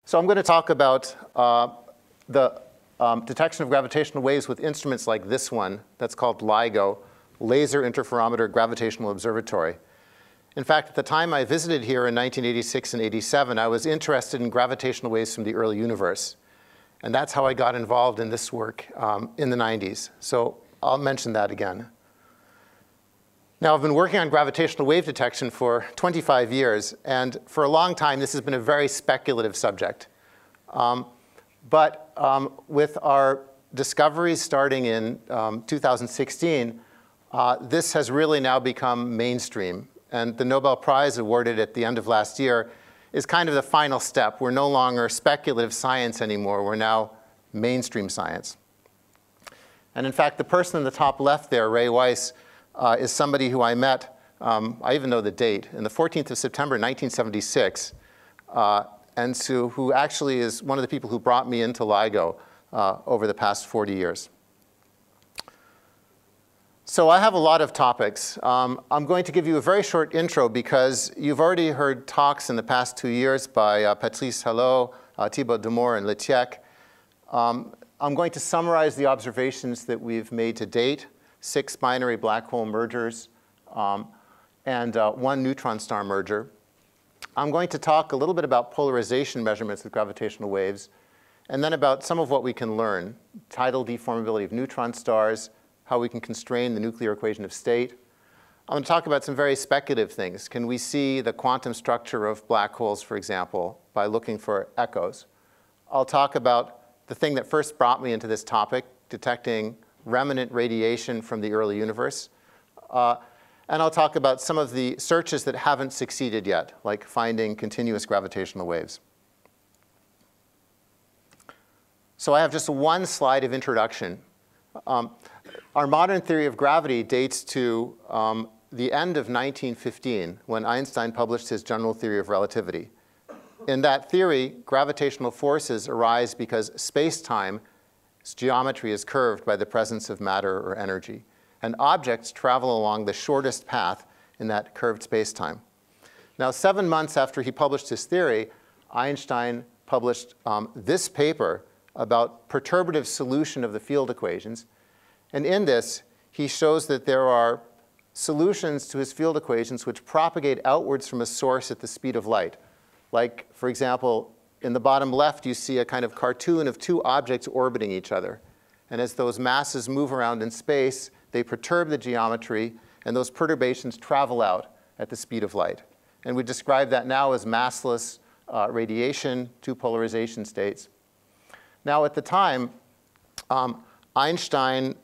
So I'm going to talk about the detection of gravitational waves with instruments like this one that's called LIGO, Laser Interferometer Gravitational Observatory. In fact, at the time I visited here in 1986 and 87, I was interested in gravitational waves from the early universe. And that's how I got involved in this work in the 90s. So I'll mention that again. Now, I've been working on gravitational wave detection for 25 years. And for a long time, this has been a very speculative subject. But with our discoveries starting in 2016, this has really now become mainstream. And the Nobel Prize awarded at the end of last year is kind of the final step. We're no longer speculative science anymore. We're now mainstream science. And in fact, the person in the top left there, Ray Weiss, is somebody who I met, I even know the date, on the 14th of September 1976, and so who actually is one of the people who brought me into LIGO over the past 40 years. So I have a lot of topics. I'm going to give you a very short intro because you've already heard talks in the past 2 years by Patrice Hello, Thibaut Demore, and Letiec. I'm going to summarize the observations that we've made to date, 6 binary black hole mergers, and 1 neutron star merger. I'm going to talk a little bit about polarization measurements with gravitational waves, and then about some of what we can learn, tidal deformability of neutron stars, how we can constrain the nuclear equation of state. I'm going to talk about some very speculative things. Can we see the quantum structure of black holes, for example, by looking for echoes? I'll talk about the thing that first brought me into this topic, detecting remnant radiation from the early universe. And I'll talk about some of the searches that haven't succeeded yet, like finding continuous gravitational waves. So I have just one slide of introduction. Our modern theory of gravity dates to the end of 1915, when Einstein published his general theory of relativity. In that theory, gravitational forces arise because space-time's geometry is curved by the presence of matter or energy. And objects travel along the shortest path in that curved space-time. Now, 7 months after he published his theory, Einstein published this paper about perturbative solution of the field equations. And in this, he shows that there are solutions to his field equations which propagate outwards from a source at the speed of light. Like, for example, in the bottom left, you see a kind of cartoon of 2 objects orbiting each other. And as those masses move around in space, they perturb the geometry, and those perturbations travel out at the speed of light. And we describe that now as massless radiation, 2 polarization states. Now, at the time, Einstein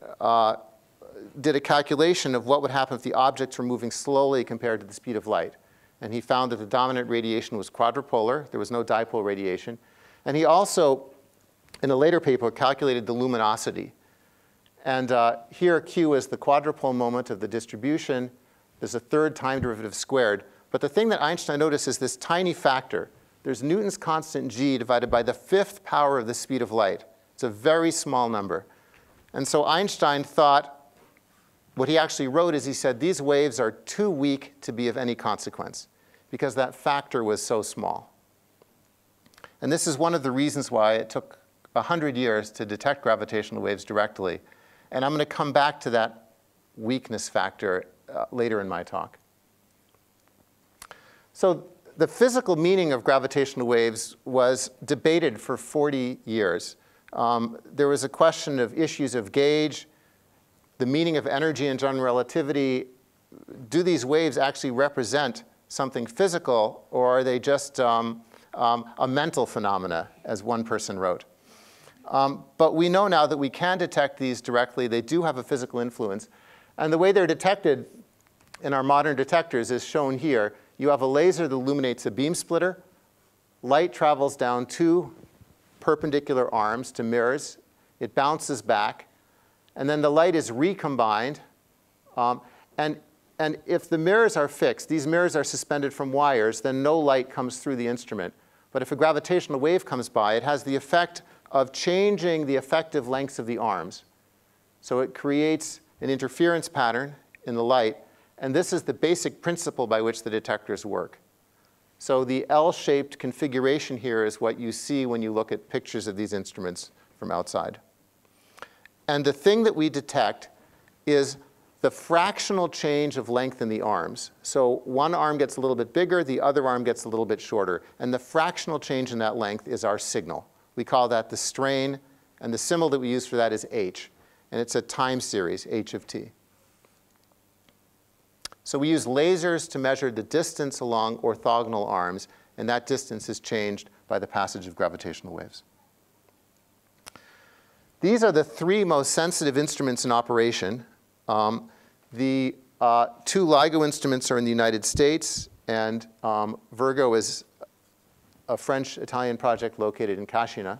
did a calculation of what would happen if the objects were moving slowly compared to the speed of light. And he found that the dominant radiation was quadrupolar. There was no dipole radiation. And he also, in a later paper, calculated the luminosity. And here, Q is the quadrupole moment of the distribution. There's a 3rd time derivative squared. But the thing that Einstein noticed is this tiny factor. There's Newton's constant g divided by the 5th power of the speed of light. It's a very small number. And so Einstein thought, what he actually wrote is he said, these waves are too weak to be of any consequence, because that factor was so small. And this is one of the reasons why it took 100 years to detect gravitational waves directly. And I'm going to come back to that weakness factor later in my talk. So the physical meaning of gravitational waves was debated for 40 years. There was a question of issues of gauge, the meaning of energy and general relativity. Do these waves actually represent something physical, or are they just a mental phenomena, as one person wrote? But we know now that we can detect these directly. They do have a physical influence. And the way they're detected in our modern detectors is shown here. You have a laser that illuminates a beam splitter. Light travels down 2 perpendicular arms to mirrors. It bounces back. And then the light is recombined. And if the mirrors are fixed, these mirrors are suspended from wires, then no light comes through the instrument. But if a gravitational wave comes by, it has the effect of changing the effective lengths of the arms. So it creates an interference pattern in the light. And this is the basic principle by which the detectors work. So the L-shaped configuration here is what you see when you look at pictures of these instruments from outside. And the thing that we detect is the fractional change of length in the arms. So one arm gets a little bit bigger, the other arm gets a little bit shorter. And the fractional change in that length is our signal. We call that the strain, and the symbol that we use for that is h. And it's a time series, h of t. So we use lasers to measure the distance along orthogonal arms, and that distance is changed by the passage of gravitational waves. These are the three most sensitive instruments in operation. The two LIGO instruments are in the United States, and Virgo is a French-Italian project located in Cascina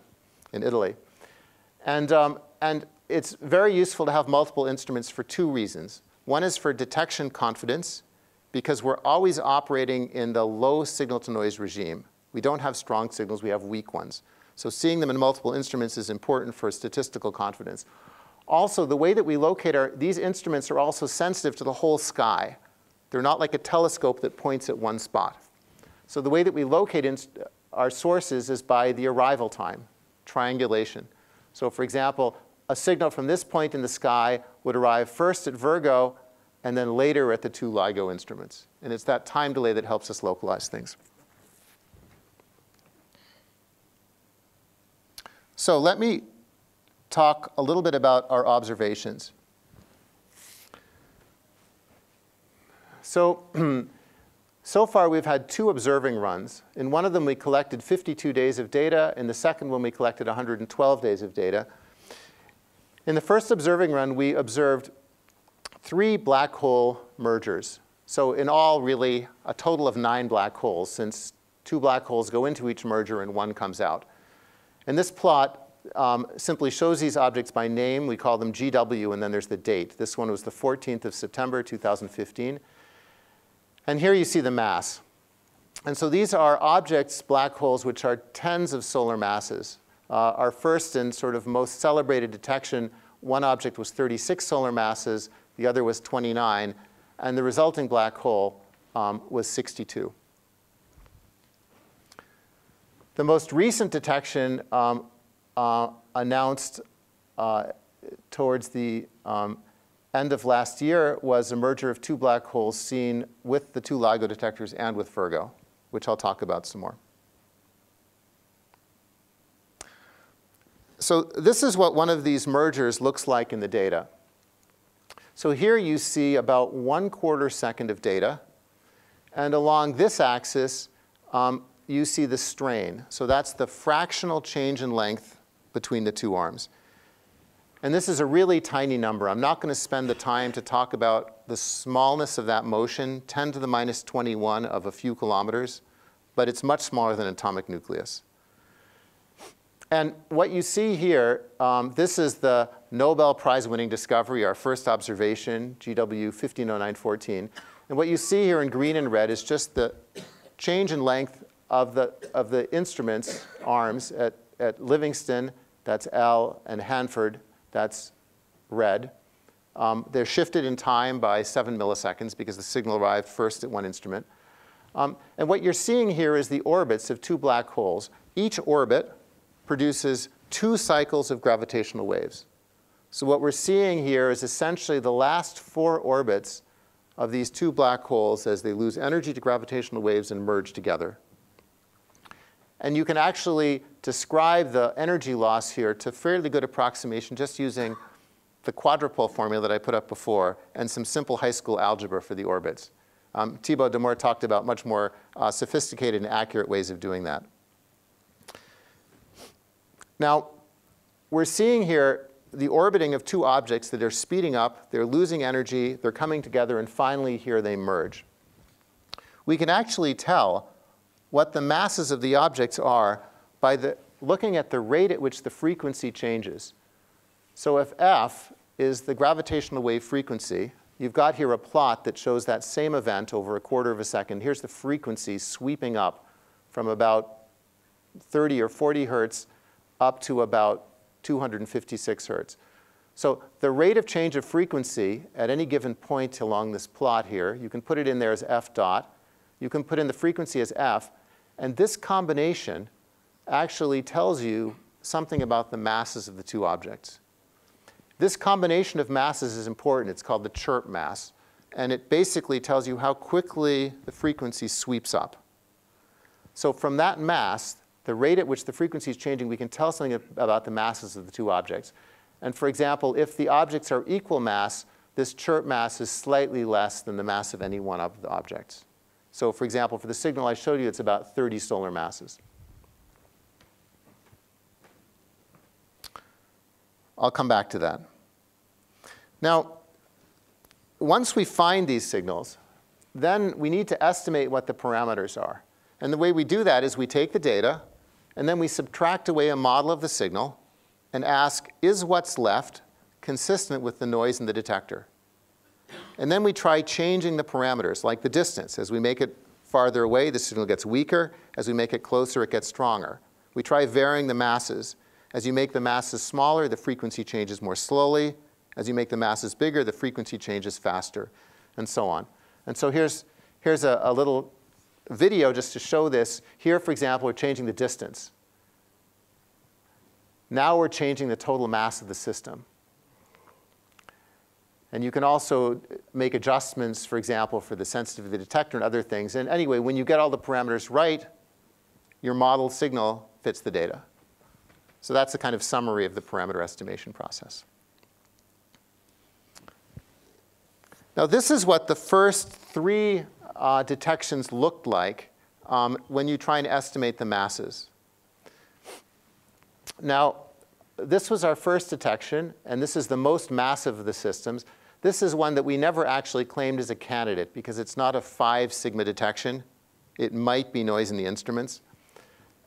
in Italy. And it's very useful to have multiple instruments for two reasons. One is for detection confidence, because we're always operating in the low signal-to-noise regime. We don't have strong signals, we have weak ones. So seeing them in multiple instruments is important for statistical confidence. Also, the way that we locate these instruments are also sensitive to the whole sky. They're not like a telescope that points at one spot. So the way that we locate our sources is by the arrival time, triangulation. So for example, a signal from this point in the sky would arrive first at Virgo and then later at the two LIGO instruments. And it's that time delay that helps us localize things. So let me talk a little bit about our observations. So far we've had two observing runs. In one of them we collected 52 days of data. In the second one we collected 112 days of data. In the first observing run we observed 3 black hole mergers. So in all really a total of 9 black holes, since 2 black holes go into each merger and 1 comes out. And this plot simply shows these objects by name. We call them GW, and then there's the date. This one was the 14th of September, 2015. And here you see the mass. And so these are objects, black holes, which are tens of solar masses. Our first and sort of most celebrated detection, one object was 36 solar masses, the other was 29, and the resulting black hole was 62. The most recent detection announced towards the end of last year was a merger of 2 black holes seen with the 2 LIGO detectors and with Virgo, which I'll talk about some more. So this is what one of these mergers looks like in the data. So here you see about 1/4 second of data. And along this axis, you see the strain. So that's the fractional change in length between the 2 arms. And this is a really tiny number. I'm not going to spend the time to talk about the smallness of that motion, 10 to the minus 21 of a few kilometers, but it's much smaller than an atomic nucleus. And what you see here, this is the Nobel Prize-winning discovery, our first observation, GW 150914. And what you see here in green and red is just the change in length of the instruments, arms, at Livingston, that's L, and Hanford, that's red. They're shifted in time by 7 milliseconds because the signal arrived first at one instrument. And what you're seeing here is the orbits of 2 black holes. Each orbit produces 2 cycles of gravitational waves. So what we're seeing here is essentially the last 4 orbits of these 2 black holes as they lose energy to gravitational waves and merge together. And you can actually describe the energy loss here to fairly good approximation just using the quadrupole formula that I put up before and some simple high school algebra for the orbits. Thibaut Damour talked about much more sophisticated and accurate ways of doing that. Now, we're seeing here the orbiting of 2 objects that are speeding up, they're losing energy, they're coming together, and finally here they merge. We can actually tell what the masses of the objects are by looking at the rate at which the frequency changes. So if f is the gravitational wave frequency, you've got here a plot that shows that same event over 1/4 of a second. Here's the frequency sweeping up from about 30 or 40 hertz up to about 256 hertz. So the rate of change of frequency at any given point along this plot here, you can put it in there as f dot. You can put in the frequency as f. And this combination actually tells you something about the masses of the two objects. This combination of masses is important. It's called the Chirp mass. And it basically tells you how quickly the frequency sweeps up. So from that mass, the rate at which the frequency is changing, we can tell something about the masses of the two objects. And for example, if the objects are equal mass, this Chirp mass is slightly less than the mass of any one of the objects. So for example, for the signal I showed you, it's about 30 solar masses. I'll come back to that. Now, once we find these signals, then we need to estimate what the parameters are. And the way we do that is we take the data, and then we subtract away a model of the signal and ask, is what's left consistent with the noise in the detector? And then we try changing the parameters, like the distance. As we make it farther away, the signal gets weaker. As we make it closer, it gets stronger. We try varying the masses. As you make the masses smaller, the frequency changes more slowly. As you make the masses bigger, the frequency changes faster, and so on. And so here's a little video just to show this. Here, for example, we're changing the distance. Now we're changing the total mass of the system. And you can also make adjustments, for example, for the sensitivity of the detector and other things. And anyway, when you get all the parameters right, your model signal fits the data. So that's a kind of summary of the parameter estimation process. Now, this is what the first three detections looked like when you try and estimate the masses. Now, this was our first detection, and this is the most massive of the systems. This is one that we never actually claimed as a candidate because it's not a 5 sigma detection. It might be noise in the instruments.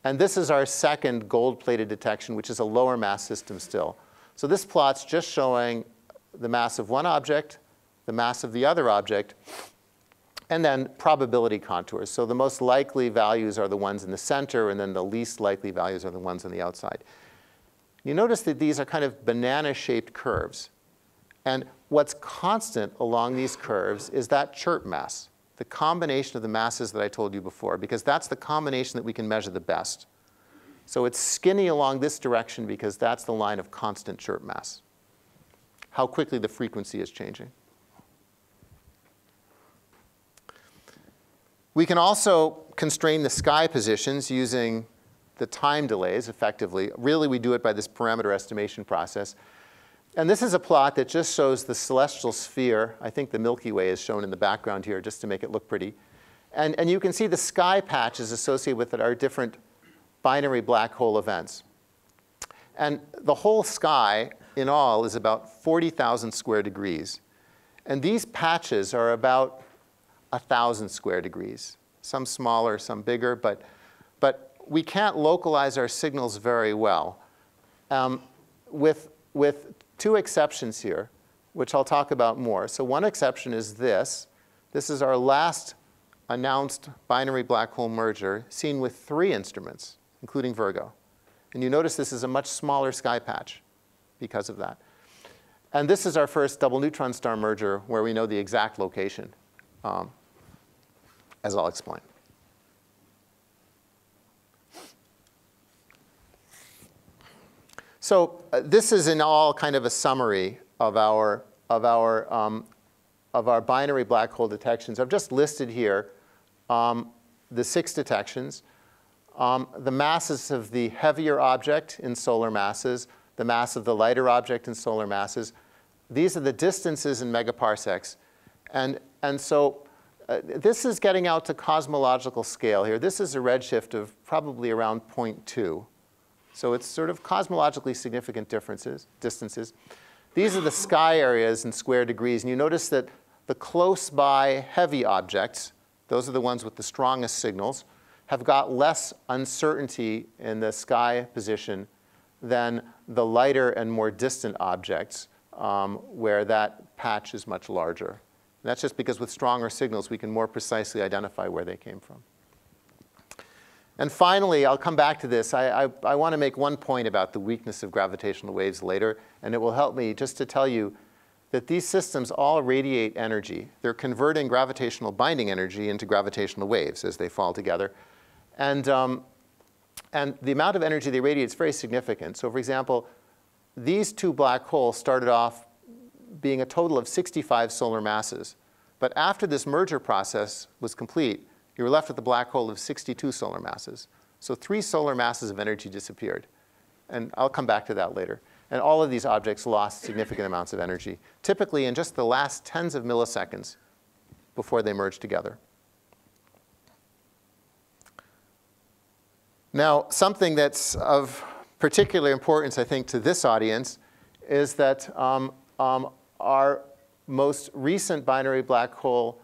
And this is our second gold-plated detection, which is a lower mass system still. So this plot's just showing the mass of one object, the mass of the other object, and then probability contours. So the most likely values are the ones in the center, and then the least likely values are the ones on the outside. You notice that these are kind of banana-shaped curves. And what's constant along these curves is that Chirp mass, the combination of the masses that I told you before, because that's the combination that we can measure the best. So it's skinny along this direction because that's the line of constant Chirp mass, how quickly the frequency is changing. We can also constrain the sky positions using the time delays effectively. Really, we do it by this parameter estimation process. And this is a plot that just shows the celestial sphere. I think the Milky Way is shown in the background here just to make it look pretty. And you can see the sky patches associated with it are different binary black hole events. And the whole sky in all is about 40,000 square degrees. And these patches are about 1,000 square degrees, some smaller, some bigger, but we can't localize our signals very well. With two exceptions here, which I'll talk about more. So one exception is this. This is our last announced binary black hole merger seen with 3 instruments, including Virgo. And you notice this is a much smaller sky patch because of that. And this is our first double neutron star merger where we know the exact location, as I'll explain. So this is in all kind of a summary of our binary black hole detections. I've just listed here the 6 detections, the masses of the heavier object in solar masses, the mass of the lighter object in solar masses. These are the distances in megaparsecs. And so this is getting out to cosmological scale here. This is a redshift of probably around 0.2. So it's sort of cosmologically significant distances. These are the sky areas in square degrees. And you notice that the close-by heavy objects, those are the ones with the strongest signals, have got less uncertainty in the sky position than the lighter and more distant objects, where that patch is much larger. And that's just because with stronger signals, we can more precisely identify where they came from. And finally, I'll come back to this. I want to make one point about the weakness of gravitational waves later, and it will help me just to tell you that these systems all radiate energy. They're converting gravitational binding energy into gravitational waves as they fall together. And the amount of energy they radiate is very significant. So for example, these two black holes started off being a total of 65 solar masses. But after this merger process was complete, you were left with a black hole of 62 solar masses. So 3 solar masses of energy disappeared. And I'll come back to that later. And all of these objects lost significant amounts of energy, typically in just the last tens of milliseconds before they merged together. Now, something that's of particular importance, I think, to this audience is that our most recent binary black hole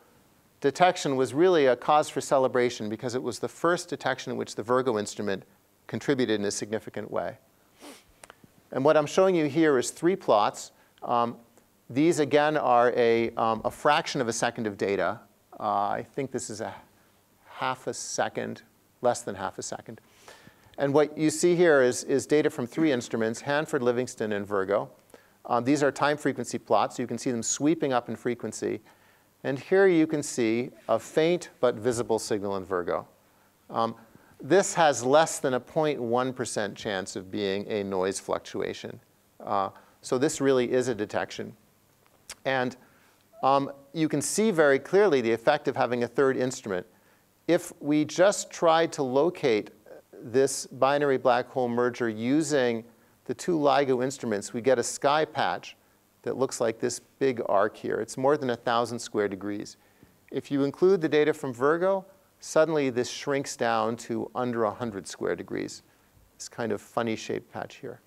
detection was really a cause for celebration because it was the first detection in which the Virgo instrument contributed in a significant way. And what I'm showing you here is 3 plots. These, again, are a fraction of a second of data. I think this is a half a second, less than half a second. And what you see here is data from 3 instruments, Hanford, Livingston, and Virgo. These are time frequency plots. So you can see them sweeping up in frequency. And here you can see a faint but visible signal in Virgo. This has less than a 0.1% chance of being a noise fluctuation. So this really is a detection. And you can see very clearly the effect of having a third instrument. If we just tried to locate this binary black hole merger using the 2 LIGO instruments, we get a sky patch that looks like this big arc here. It's more than 1,000 square degrees. If you include the data from Virgo, suddenly this shrinks down to under 100 square degrees. This kind of funny shaped patch here.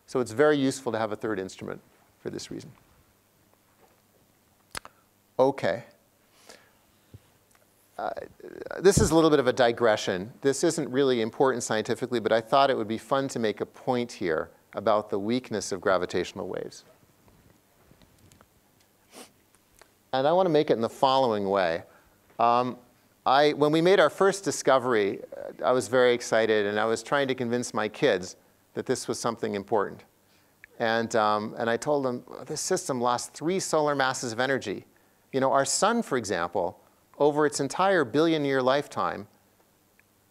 So it's very useful to have a third instrument for this reason. OK. This is a little bit of a digression. This isn't really important scientifically, but I thought it would be fun to make a point here about the weakness of gravitational waves. And I want to make it in the following way. When we made our first discovery, I was very excited, and I was trying to convince my kids that this was something important. And I told them, this system lost 3 solar masses of energy. You know, our sun, for example, over its entire billion-year lifetime,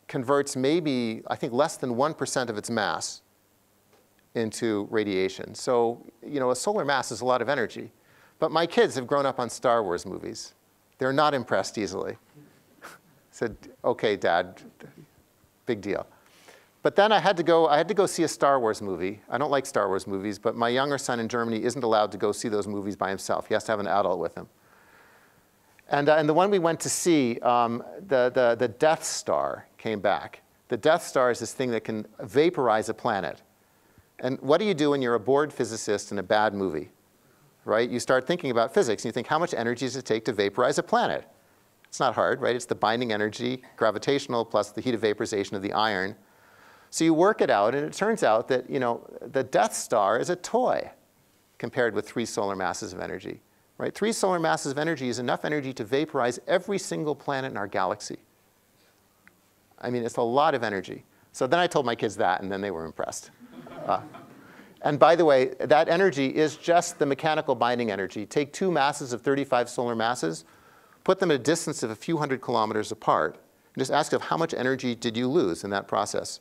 converts maybe, I think, less than 1% of its mass into radiation. So, you know, a solar mass is a lot of energy. But my kids have grown up on Star Wars movies. They're not impressed easily. Said, OK, Dad, big deal. But then I had to go see a Star Wars movie. I don't like Star Wars movies, but my younger son in Germany isn't allowed to go see those movies by himself. He has to have an adult with him. And the one we went to see, the Death Star came back. The Death Star is this thing that can vaporize a planet. And what do you do when you're a bored physicist in a bad movie? Right? You start thinking about physics, and you think, how much energy does it take to vaporize a planet? It's not hard, right? It's the binding energy, gravitational, plus the heat of vaporization of the iron. So you work it out, and it turns out that, you know, the Death Star is a toy compared with 3 solar masses of energy. Right? 3 solar masses of energy is enough energy to vaporize every single planet in our galaxy. I mean, it's a lot of energy. So then I told my kids that, and then they were impressed. And by the way, that energy is just the mechanical binding energy. Take 2 masses of 35 solar masses, put them at a distance of a few hundred kilometers apart, and just ask them how much energy did you lose in that process.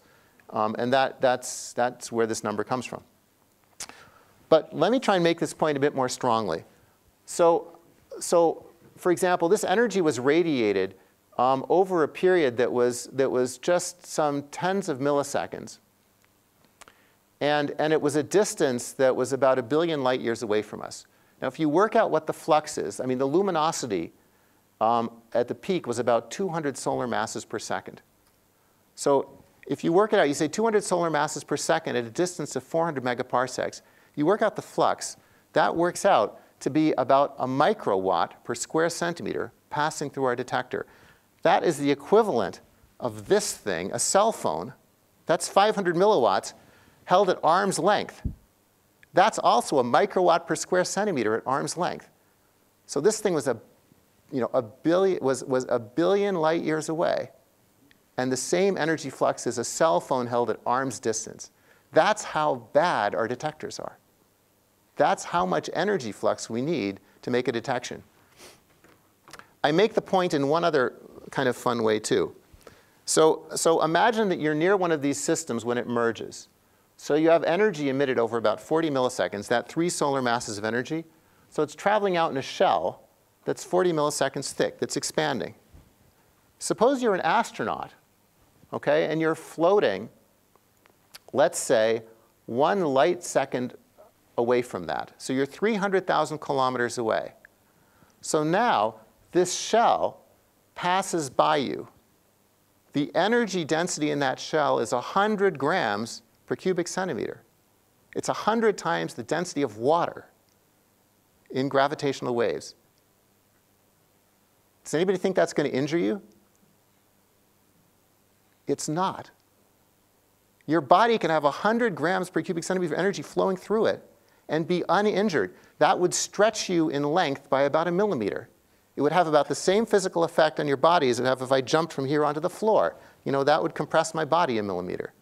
And that's where this number comes from. But let me try and make this point a bit more strongly. So for example, this energy was radiated over a period that was just some tens of milliseconds. And it was a distance that was about 1 billion light years away from us. Now, if you work out what the flux is, I mean, the luminosity at the peak was about 200 solar masses per second. So if you work it out, you say 200 solar masses per second at a distance of 400 megaparsecs. You work out the flux. That works out to be about a microwatt per square centimeter passing through our detector. That is the equivalent of this thing, a cell phone. That's 500 milliwatts held at arm's length. That's also a microwatt per square centimeter at arm's length. So this thing was was a billion light years away, and the same energy flux as a cell phone held at arm's distance. That's how bad our detectors are. That's how much energy flux we need to make a detection. I make the point in one other kind of fun way, too. So imagine that you're near one of these systems when it merges. So you have energy emitted over about 40 milliseconds, that 3 solar masses of energy. So it's traveling out in a shell that's 40 milliseconds thick, that's expanding. Suppose you're an astronaut, okay, and you're floating, let's say, 1 light second away from that. So you're 300,000 kilometers away. So now this shell passes by you. The energy density in that shell is 100 grams per cubic centimeter. It's 100 times the density of water in gravitational waves. Does anybody think that's going to injure you? It's not. Your body can have 100 grams per cubic centimeter of energy flowing through it and be uninjured. That would stretch you in length by about 1 millimeter. It would have about the same physical effect on your body as it would have if I jumped from here onto the floor. You know, that would compress my body 1 millimeter.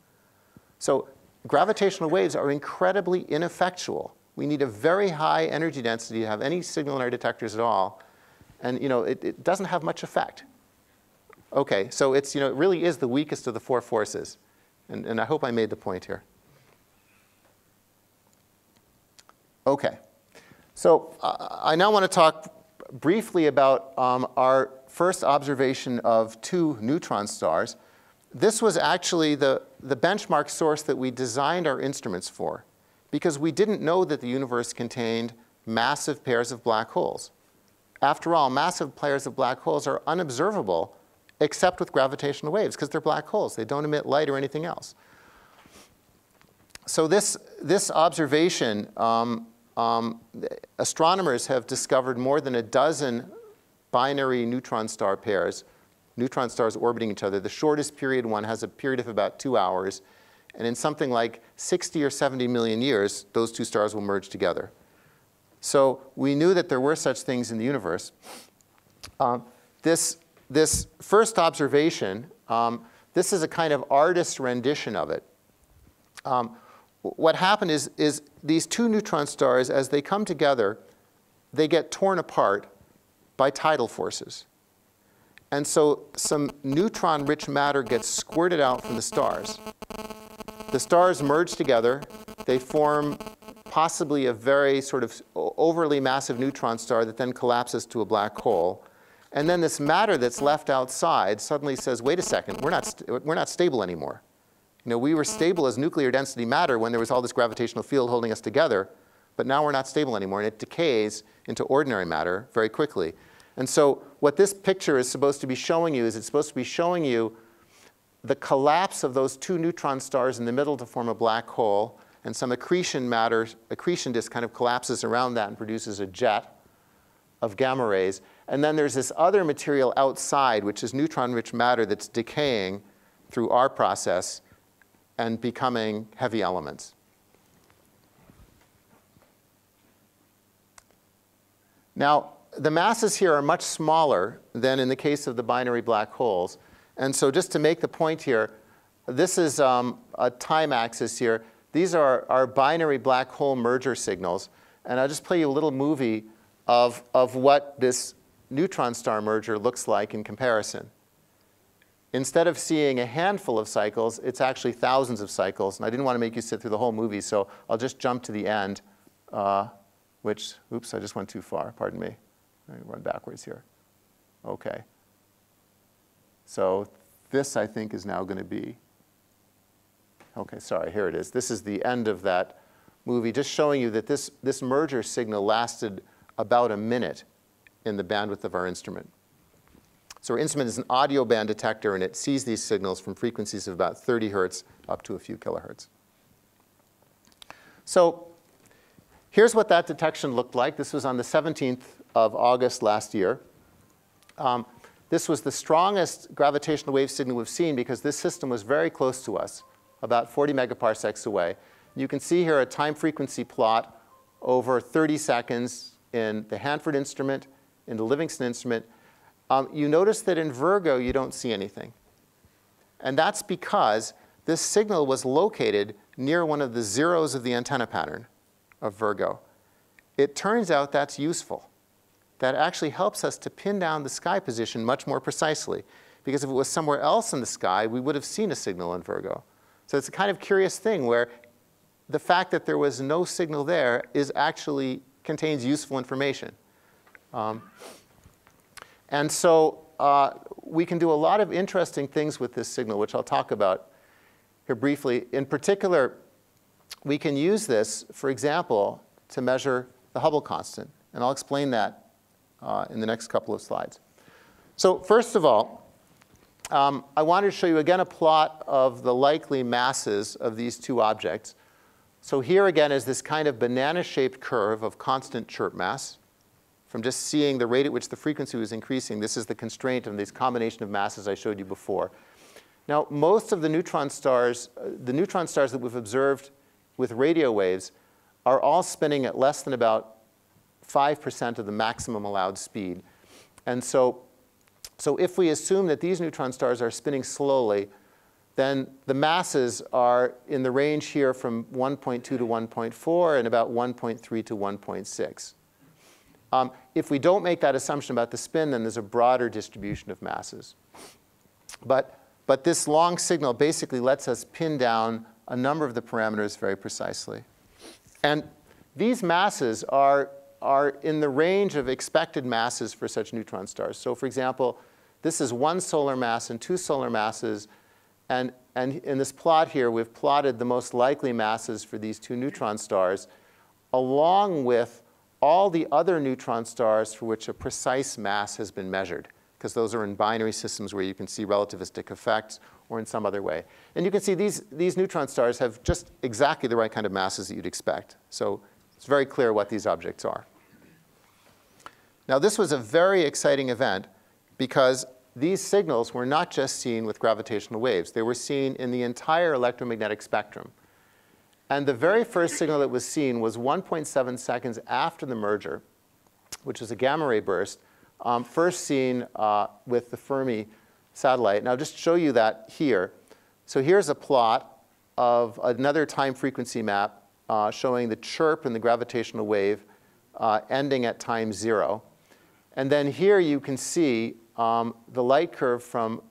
So gravitational waves are incredibly ineffectual. We need a very high energy density to have any signal in our detectors at all. And you know, it doesn't have much effect. Okay, so it's, you know, it really is the weakest of the 4 forces. And I hope I made the point here. Okay, so I now want to talk briefly about our first observation of 2 neutron stars. This was actually the benchmark source that we designed our instruments for, because we didn't know that the universe contained massive pairs of black holes. After all, massive pairs of black holes are unobservable except with gravitational waves, because they're black holes. They don't emit light or anything else. So this observation, astronomers have discovered more than a dozen binary neutron star pairs, neutron stars orbiting each other. The shortest period one has a period of about 2 hours. And in something like 60 or 70 million years, those 2 stars will merge together. So we knew that there were such things in the universe. This first observation, this is a kind of artist's rendition of it. What happened is these 2 neutron stars, as they come together, they get torn apart by tidal forces. And so some neutron-rich matter gets squirted out from the stars. The stars merge together. They form possibly a very sort of overly massive neutron star that then collapses to a black hole. And then this matter that's left outside suddenly says, wait a second, we're not stable anymore. You know, we were stable as nuclear density matter when there was all this gravitational field holding us together, but now we're not stable anymore, and it decays into ordinary matter very quickly. And so what this picture is supposed to be showing you is it's supposed to be showing you the collapse of those 2 neutron stars in the middle to form a black hole, and some accretion matter, accretion disk kind of collapses around that and produces a jet of gamma rays. And then there's this other material outside, which is neutron-rich matter that's decaying through our process and becoming heavy elements. Now, the masses here are much smaller than in the case of the binary black holes. And so just to make the point here, this is a time axis here. These are our binary black hole merger signals. And I'll just play you a little movie of what this neutron star merger looks like in comparison. Instead of seeing a handful of cycles, it's actually thousands of cycles. And I didn't want to make you sit through the whole movie, so I'll just jump to the end, which, oops, I just went too far. Pardon me. Let me run backwards here. OK. So this, I think, is now going to be, OK, sorry, here it is. This is the end of that movie, just showing you that this merger signal lasted about a minute in the bandwidth of our instrument. So our instrument is an audio band detector, and it sees these signals from frequencies of about 30 hertz up to a few kilohertz. So here's what that detection looked like. This was on the 17th of August last year. This was the strongest gravitational wave signal we've seen because this system was very close to us, about 40 megaparsecs away. You can see here a time frequency plot over 30 seconds in the Hanford instrument, in the Livingston instrument. You notice that in Virgo, you don't see anything. And that's because this signal was located near one of the zeros of the antenna pattern of Virgo. It turns out that's useful. That actually helps us to pin down the sky position much more precisely. because if it was somewhere else in the sky, we would have seen a signal in Virgo. So it's a kind of curious thing where the fact that there was no signal there actually contains useful information. And so we can do a lot of interesting things with this signal, which I'll talk about here briefly. In particular, we can use this, for example, to measure the Hubble constant. And I'll explain that in the next couple of slides. So first of all, I wanted to show you again a plot of the likely masses of these two objects. So here again is this kind of banana-shaped curve of constant chirp mass. From just seeing the rate at which the frequency was increasing, this is the constraint of this combination of masses I showed you before. Now, most of the neutron stars that we've observed with radio waves are all spinning at less than about 5% of the maximum allowed speed. And so if we assume that these neutron stars are spinning slowly, then the masses are in the range here from 1.2 to 1.4 and about 1.3 to 1.6. If we don't make that assumption about the spin, then there's a broader distribution of masses. But this long signal basically lets us pin down a number of the parameters very precisely. And these masses are in the range of expected masses for such neutron stars. So for example, this is one solar mass and two solar masses. And in this plot here, we've plotted the most likely masses for these two neutron stars, along with all the other neutron stars for which a precise mass has been measured, because those are in binary systems where you can see relativistic effects or in some other way. And you can see these neutron stars have just exactly the right kind of masses that you'd expect. So it's very clear what these objects are. Now, this was a very exciting event because these signals were not just seen with gravitational waves. They were seen in the entire electromagnetic spectrum. And the very first signal that was seen was 1.7 seconds after the merger, which was a gamma ray burst, first seen with the Fermi satellite. And I'll just show you that here. So here's a plot of another time frequency map showing the chirp in the gravitational wave ending at time 0. And then here you can see the light curve from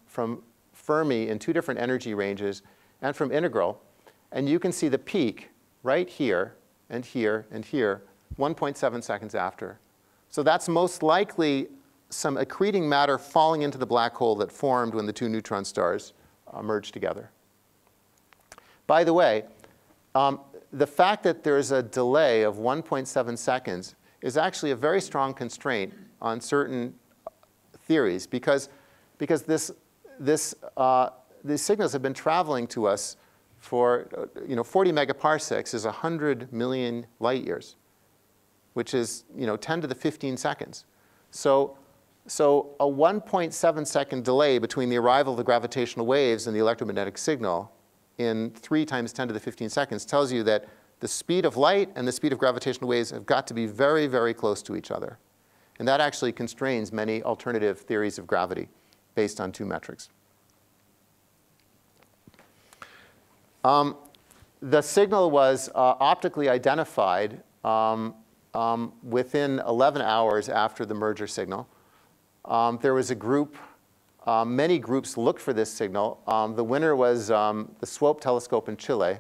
Fermi in two different energy ranges and from integral. And you can see the peak right here and here and here, 1.7 seconds after. So that's most likely some accreting matter falling into the black hole that formed when the two neutron stars merged together. By the way, the fact that there's a delay of 1.7 seconds is actually a very strong constraint on certain theories, because these signals have been traveling to us for 40 megaparsecs is 100 million light years, which is 10 to the 15 seconds. So a 1.7 second delay between the arrival of the gravitational waves and the electromagnetic signal in 3 times 10 to the 15 seconds tells you that the speed of light and the speed of gravitational waves have got to be very, very close to each other. And that actually constrains many alternative theories of gravity based on two metrics. The signal was optically identified within 11 hours after the merger signal. There was a group, many groups looked for this signal. The winner was the SWOPE telescope in Chile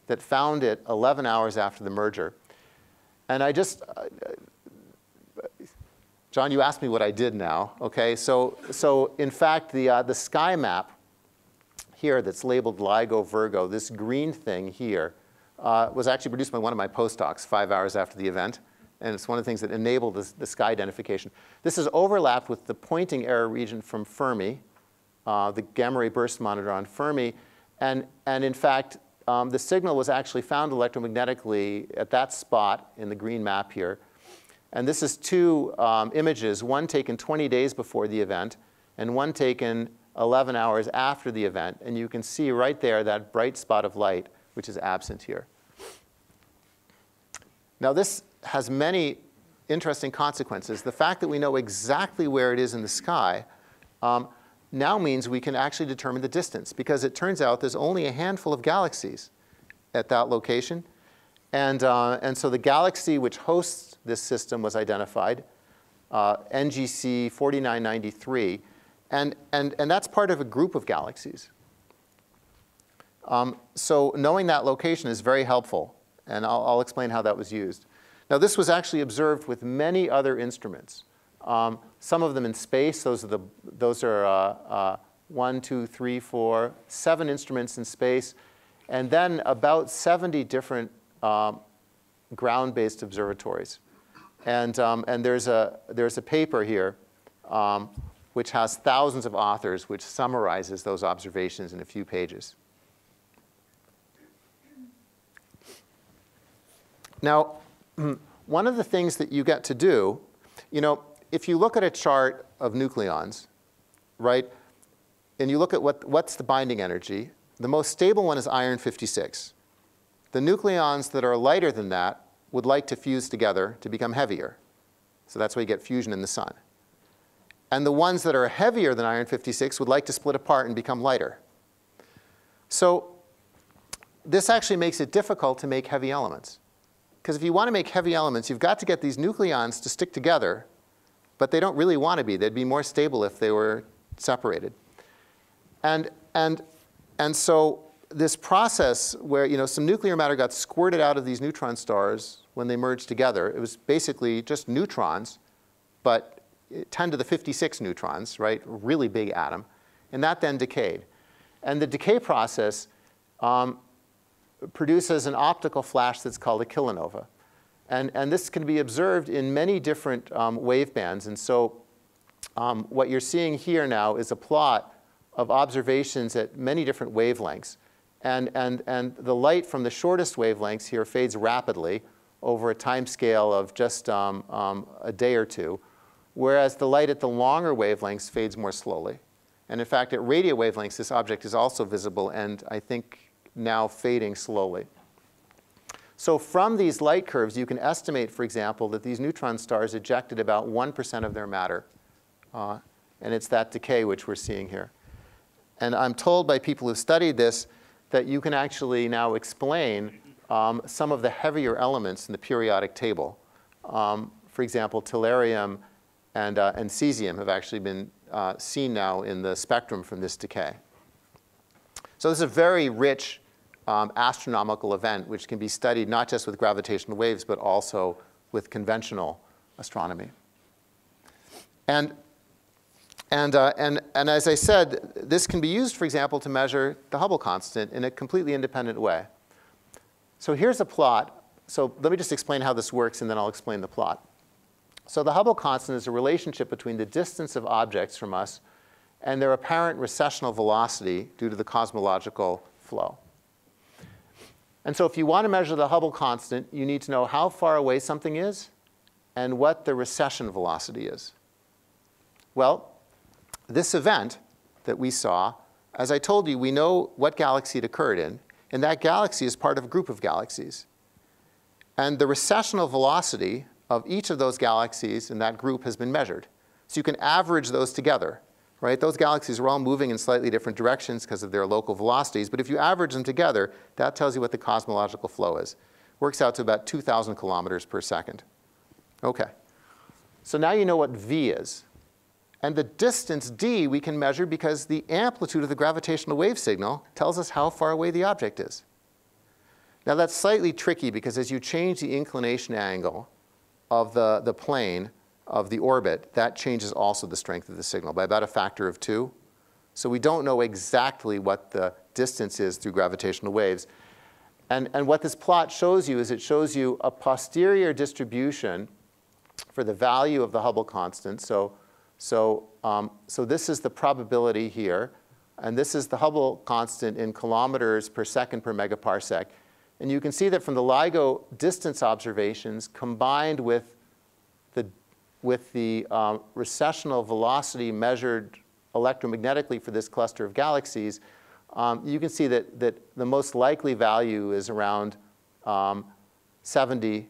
that found it 11 hours after the merger. And I just, John, you asked me what I did now. Okay, so in fact, the sky map here that's labeled LIGO Virgo, this green thing here, was actually produced by one of my postdocs 5 hours after the event. And it's one of the things that enabled the sky identification. This is overlapped with the pointing error region from Fermi, the gamma ray burst monitor on Fermi. And in fact, the signal was actually found electromagnetically at that spot in the green map here. And this is two images, one taken 20 days before the event and one taken 11 hours after the event. And you can see right there that bright spot of light, which is absent here. Now, this has many interesting consequences. The fact that we know exactly where it is in the sky now means we can actually determine the distance, because it turns out there's only a handful of galaxies at that location. And so the galaxy which hosts this system was identified, NGC 4993. And that's part of a group of galaxies. So knowing that location is very helpful, and I'll explain how that was used. Now, this was actually observed with many other instruments. Some of them in space. Those are 1, 2, 3, 4, 7 instruments in space, and then about 70 different ground-based observatories. And there's a paper here which has thousands of authors, which summarizes those observations in a few pages. Now, one of the things that you get to do, if you look at a chart of nucleons, right, and you look at what's the binding energy, the most stable one is iron 56. The nucleons that are lighter than that would like to fuse together to become heavier. So that's why you get fusion in the sun. And the ones that are heavier than iron 56 would like to split apart and become lighter. So this actually makes it difficult to make heavy elements. Because if you want to make heavy elements, you've got to get these nucleons to stick together, but they don't really want to be. They'd be more stable if they were separated. And so this process where some nuclear matter got squirted out of these neutron stars when they merged together, it was basically just neutrons, but 10 to the 56 neutrons, right? A really big atom. And that then decayed. And the decay process produces an optical flash that's called a kilonova. And this can be observed in many different wave bands. And so what you're seeing here now is a plot of observations at many different wavelengths. And the light from the shortest wavelengths here fades rapidly over a time scale of just a day or two, whereas the light at the longer wavelengths fades more slowly. And in fact, at radio wavelengths, this object is also visible and I think now fading slowly. So from these light curves, you can estimate, for example, that these neutron stars ejected about 1% of their matter. And it's that decay which we're seeing here. And I'm told by people who've studied this that you can actually now explain some of the heavier elements in the periodic table. For example, tellurium and cesium have actually been seen now in the spectrum from this decay. So this is a very rich astronomical event which can be studied not just with gravitational waves, but also with conventional astronomy. And as I said, this can be used, for example, to measure the Hubble constant in a completely independent way. So here's a plot. So let me just explain how this works, and then I'll explain the plot. So the Hubble constant is a relationship between the distance of objects from us and their apparent recessional velocity due to the cosmological flow. And so if you want to measure the Hubble constant, you need to know how far away something is and what the recession velocity is. Well, this event that we saw, as I told you, we know what galaxy it occurred in, and that galaxy is part of a group of galaxies. And the recessional velocity of each of those galaxies in that group has been measured. So you can average those together, right? Those galaxies are all moving in slightly different directions because of their local velocities, but if you average them together, that tells you what the cosmological flow is. Works out to about 2,000 kilometers per second. Okay. So now you know what v is. And the distance d we can measure because the amplitude of the gravitational wave signal tells us how far away the object is. Now that's slightly tricky because as you change the inclination angle of the plane of the orbit, that changes also the strength of the signal by about a factor of 2. So we don't know exactly what the distance is through gravitational waves. And what this plot shows you is it shows you a posterior distribution for the value of the Hubble constant. So this is the probability here, and this is the Hubble constant in kilometers per second per megaparsec. And you can see that from the LIGO distance observations combined with the recessional velocity measured electromagnetically for this cluster of galaxies, you can see that the most likely value is around 70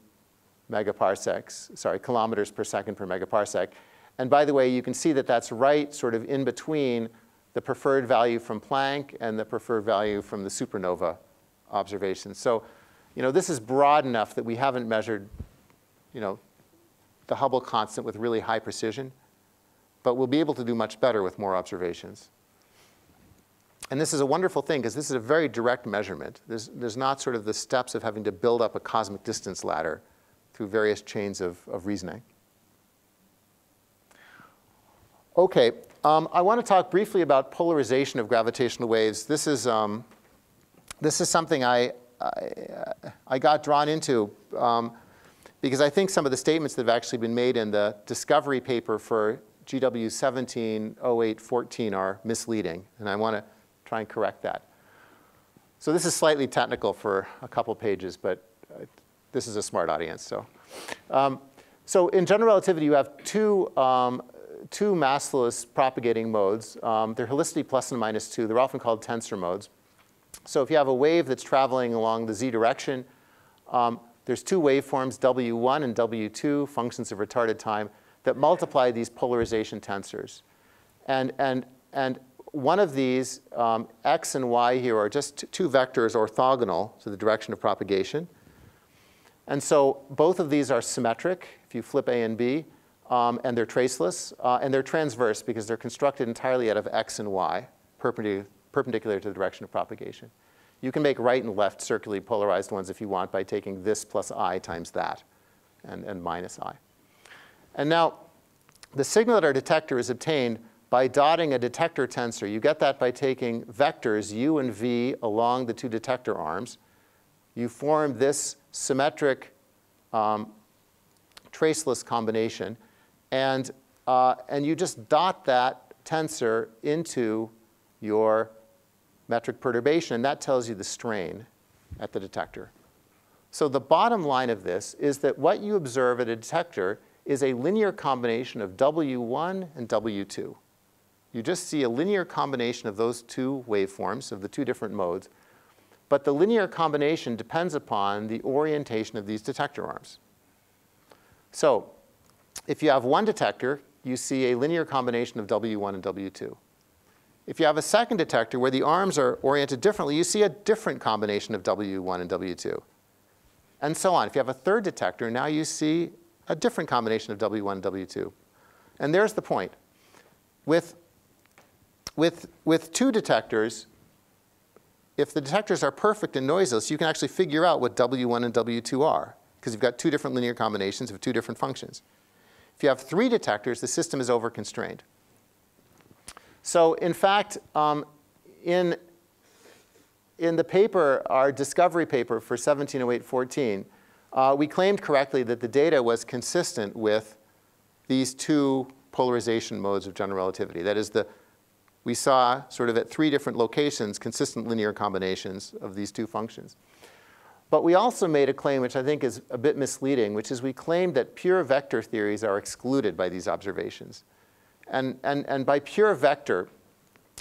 megaparsecs, sorry, kilometers per second per megaparsec. And by the way, you can see that that's right sort of in between the preferred value from Planck and the preferred value from the supernova observations. So, this is broad enough that we haven't measured, the Hubble constant with really high precision. but we'll be able to do much better with more observations. And this is a wonderful thing, because this is a very direct measurement. There's not sort of the steps of having to build up a cosmic distance ladder through various chains of reasoning. OK, I want to talk briefly about polarization of gravitational waves. This is something I got drawn into because I think some of the statements that have actually been made in the discovery paper for GW 170814 are misleading, and I want to try and correct that. So this is slightly technical for a couple pages, but this is a smart audience. So in general relativity, you have two massless propagating modes. They're helicity plus and minus 2. They're often called tensor modes. So if you have a wave that's traveling along the z direction, there's two waveforms, W1 and W2, functions of retarded time, that multiply these polarization tensors. And one of these, x and y here, are just two vectors orthogonal to the direction of propagation. And so both of these are symmetric, if you flip A and B, and they're traceless. And they're transverse, because they're constructed entirely out of x and y, perpendicular to the direction of propagation. You can make right and left circularly polarized ones if you want by taking this plus I times that, and minus I. And now, the signal at our detector is obtained by dotting a detector tensor. You get that by taking vectors u and v along the two detector arms. You form this symmetric traceless combination, and you just dot that tensor into your metric perturbation, and that tells you the strain at the detector. So the bottom line of this is that what you observe at a detector is a linear combination of W1 and W2. You just see a linear combination of those two waveforms, of the two different modes. But the linear combination depends upon the orientation of these detector arms. So if you have one detector, you see a linear combination of W1 and W2. If you have a second detector where the arms are oriented differently, you see a different combination of W1 and W2. And so on. If you have a third detector, now you see a different combination of W1 and W2. And there's the point. With two detectors, if the detectors are perfect and noiseless, you can actually figure out what W1 and W2 are, because you've got two different linear combinations of two different functions. If you have three detectors, the system is over-constrained. So in fact, in the paper, our discovery paper for 170814, we claimed correctly that the data was consistent with these two polarization modes of general relativity. That is, we saw sort of at three different locations consistent linear combinations of these two functions. But we also made a claim which I think is a bit misleading, which is we claimed that pure vector theories are excluded by these observations. And by pure vector,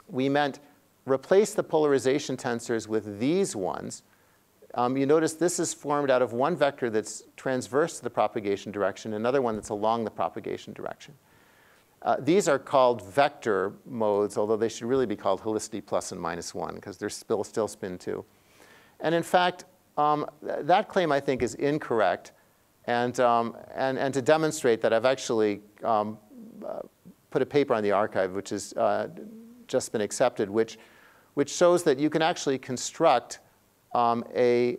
we meant replace the polarization tensors with these ones. You notice this is formed out of one vector that's transverse to the propagation direction, another one that's along the propagation direction. These are called vector modes, although they should really be called helicity plus and minus 1, because they're still spin 2. And in fact, that claim, I think, is incorrect. And to demonstrate that, I've actually put a paper on the archive, which has just been accepted, which shows that you can actually construct a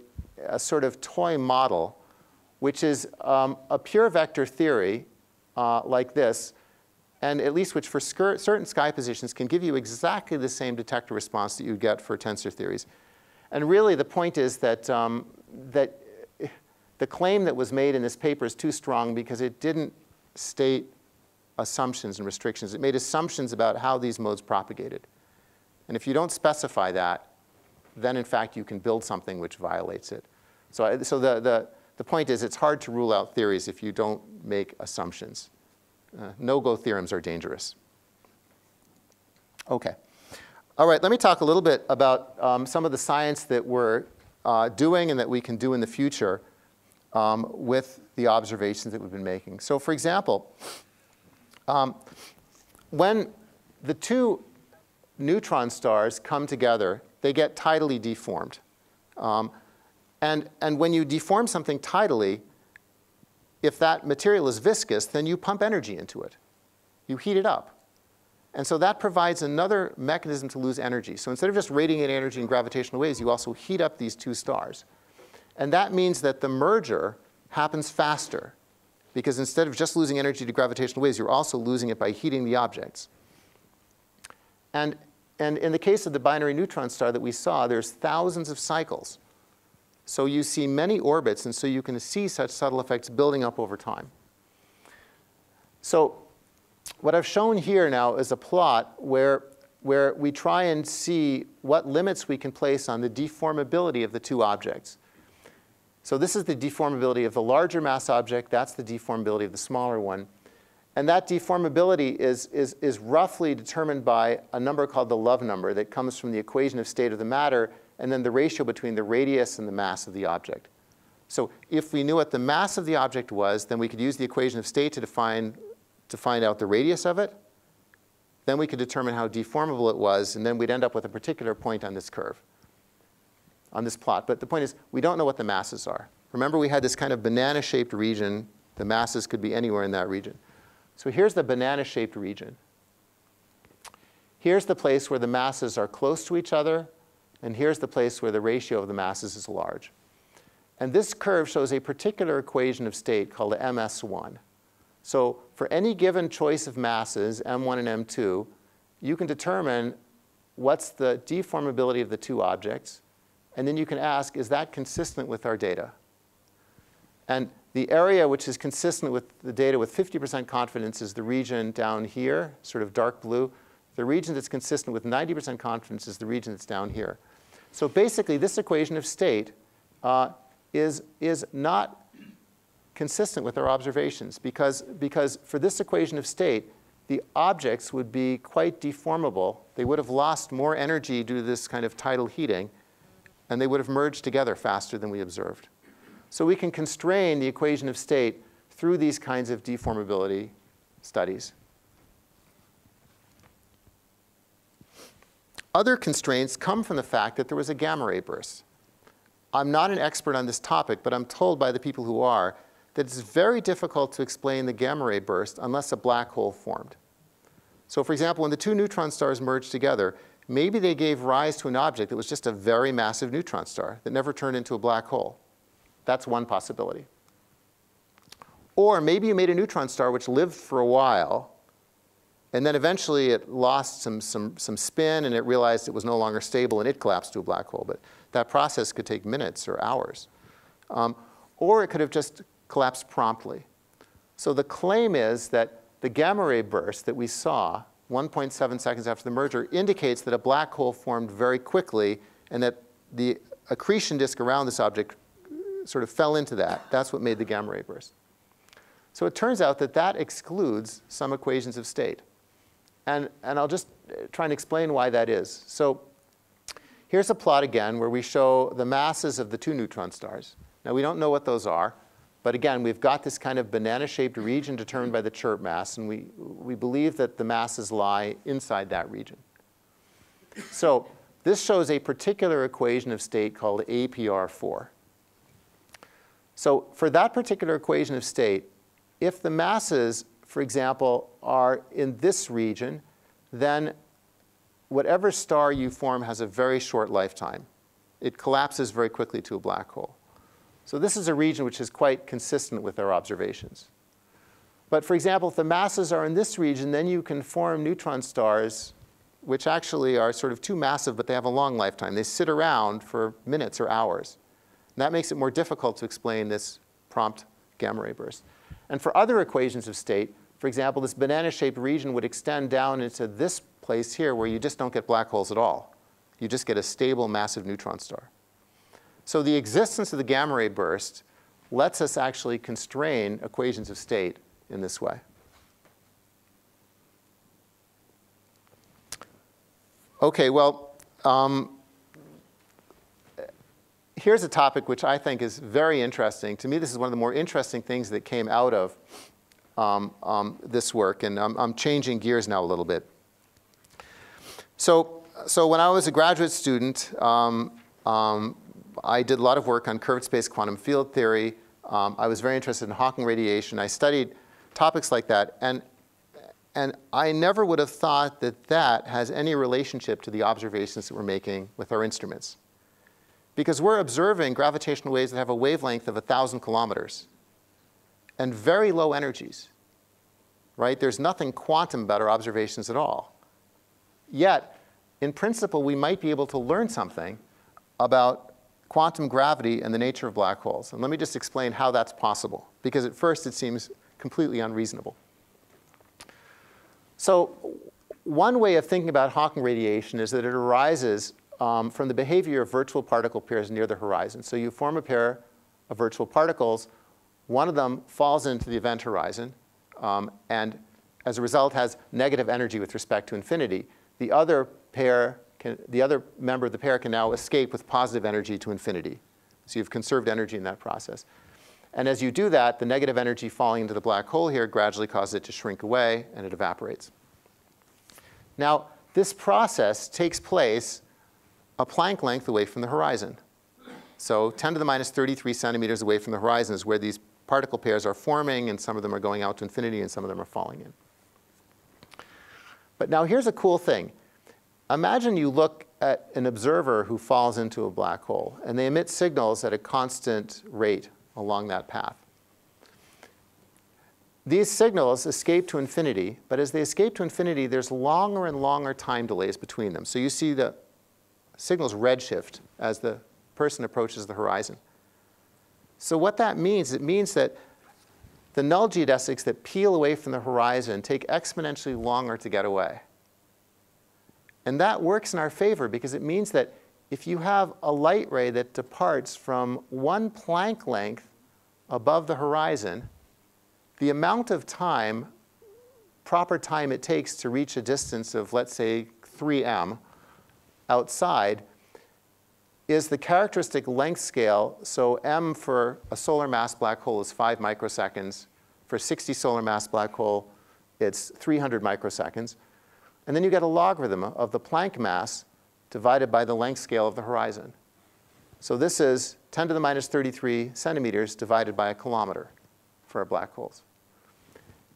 sort of toy model, which is a pure vector theory like this, and at least which for certain sky positions can give you exactly the same detector response that you get for tensor theories. And really, the point is that, that the claim that was made in this paper is too strong because it didn't state assumptions and restrictions. It made assumptions about how these modes propagated. And if you don't specify that, then in fact you can build something which violates it. So the point is it's hard to rule out theories if you don't make assumptions. No-go theorems are dangerous. OK. All right, let me talk a little bit about some of the science that we're doing and that we can do in the future with the observations that we've been making. So for example, when the two neutron stars come together, they get tidally deformed. And when you deform something tidally, if that material is viscous, then you pump energy into it. You heat it up. And so that provides another mechanism to lose energy. So instead of just radiating energy in gravitational waves, you also heat up these two stars. And that means that the merger happens faster, because instead of just losing energy to gravitational waves, you're also losing it by heating the objects. And in the case of the binary neutron star that we saw, there's thousands of cycles. So you see many orbits, and so you can see such subtle effects building up over time. So what I've shown here now is a plot where we try and see what limits we can place on the deformability of the two objects. So this is the deformability of the larger mass object. That's the deformability of the smaller one. And that deformability is roughly determined by a number called the Love number that comes from the equation of state of the matter and then the ratio between the radius and the mass of the object. So if we knew what the mass of the object was, then we could use the equation of state to find out the radius of it. Then we could determine how deformable it was, and then we'd end up with a particular point on this curve, on this plot. But the point is, we don't know what the masses are. Remember, we had this kind of banana-shaped region. The masses could be anywhere in that region. So here's the banana-shaped region. Here's the place where the masses are close to each other, and here's the place where the ratio of the masses is large. And this curve shows a particular equation of state called MS1. So for any given choice of masses, M1 and M2, you can determine what's the deformability of the two objects, and then you can ask, is that consistent with our data? And the area which is consistent with the data with 50% confidence is the region down here, sort of dark blue. The region that's consistent with 90% confidence is the region that's down here. So basically, this equation of state is not consistent with our observations, because for this equation of state, the objects would be quite deformable. They would have lost more energy due to this kind of tidal heating, and they would have merged together faster than we observed. So we can constrain the equation of state through these kinds of deformability studies. Other constraints come from the fact that there was a gamma ray burst. I'm not an expert on this topic, but I'm told by the people who are that it's very difficult to explain the gamma ray burst unless a black hole formed. So for example, when the two neutron stars merged together, maybe they gave rise to an object that was just a very massive neutron star that never turned into a black hole. That's one possibility. Or maybe you made a neutron star which lived for a while, and then eventually it lost some spin, and it realized it was no longer stable, and it collapsed to a black hole. But that process could take minutes or hours. Or it could have just collapsed promptly. So the claim is that the gamma ray burst that we saw 1.7 seconds after the merger indicates that a black hole formed very quickly, and that the accretion disk around this object sort of fell into that. That's what made the gamma ray burst. So it turns out that that excludes some equations of state. And I'll just try and explain why that is. So here's a plot again where we show the masses of the two neutron stars. Now we don't know what those are, but again, we've got this kind of banana-shaped region determined by the Chirp mass, and we believe that the masses lie inside that region. So this shows a particular equation of state called APR4. So for that particular equation of state, if the masses, for example, are in this region, then whatever star you form has a very short lifetime. It collapses very quickly to a black hole. So this is a region which is quite consistent with our observations. But for example, if the masses are in this region, then you can form neutron stars which actually are sort of too massive, but they have a long lifetime. They sit around for minutes or hours. And that makes it more difficult to explain this prompt gamma ray burst. And for other equations of state, for example, this banana-shaped region would extend down into this place here where you just don't get black holes at all. You just get a stable, massive neutron star. So the existence of the gamma ray burst lets us actually constrain equations of state in this way. OK, well, here's a topic which I think is very interesting. To me, this is one of the more interesting things that came out of this work. And I'm changing gears now a little bit. So when I was a graduate student, I did a lot of work on curved space quantum field theory. I was very interested in Hawking radiation. I studied topics like that. And And I never would have thought that that has any relationship to the observations that we're making with our instruments. Because we're observing gravitational waves that have a wavelength of 1,000 kilometers and very low energies, right? There's nothing quantum about our observations at all. Yet, in principle, we might be able to learn something about quantum gravity and the nature of black holes. And let me just explain how that's possible, because at first it seems completely unreasonable. So one way of thinking about Hawking radiation is that it arises from the behavior of virtual particle pairs near the horizon. So you form a pair of virtual particles. One of them falls into the event horizon, and as a result has negative energy with respect to infinity. The other member of the pair can now escape with positive energy to infinity. So you've conserved energy in that process. And as you do that, the negative energy falling into the black hole here gradually causes it to shrink away, and it evaporates. Now, this process takes place a Planck length away from the horizon. So 10 to the minus 33 centimeters away from the horizon is where these particle pairs are forming, and some of them are going out to infinity, and some of them are falling in. But now here's a cool thing. Imagine you look at an observer who falls into a black hole, and they emit signals at a constant rate along that path. These signals escape to infinity, but as they escape to infinity, there's longer and longer time delays between them. So you see the signals redshift as the person approaches the horizon. So what that means, it means that the null geodesics that peel away from the horizon take exponentially longer to get away. And that works in our favor because it means that if you have a light ray that departs from one Planck length above the horizon, the amount of time, proper time it takes to reach a distance of, let's say, 3m outside is the characteristic length scale. So m for a solar mass black hole is 5 microseconds. For a 60 solar mass black hole, it's 300 microseconds. And then you get a logarithm of the Planck mass divided by the length scale of the horizon. So this is 10 to the minus 33 centimeters divided by a kilometer for our black holes.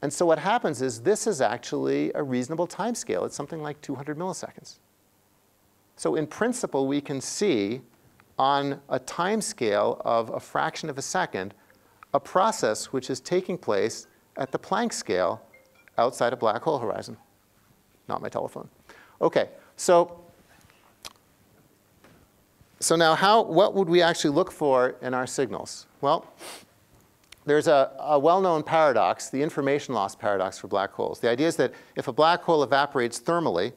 And so what happens is this is actually a reasonable time scale. It's something like 200 milliseconds. So in principle, we can see on a time scale of a fraction of a second a process which is taking place at the Planck scale outside a black hole horizon. Not my telephone. OK, so now what would we actually look for in our signals? Well, there's a well-known paradox, the information loss paradox for black holes. The idea is that if a black hole evaporates thermally,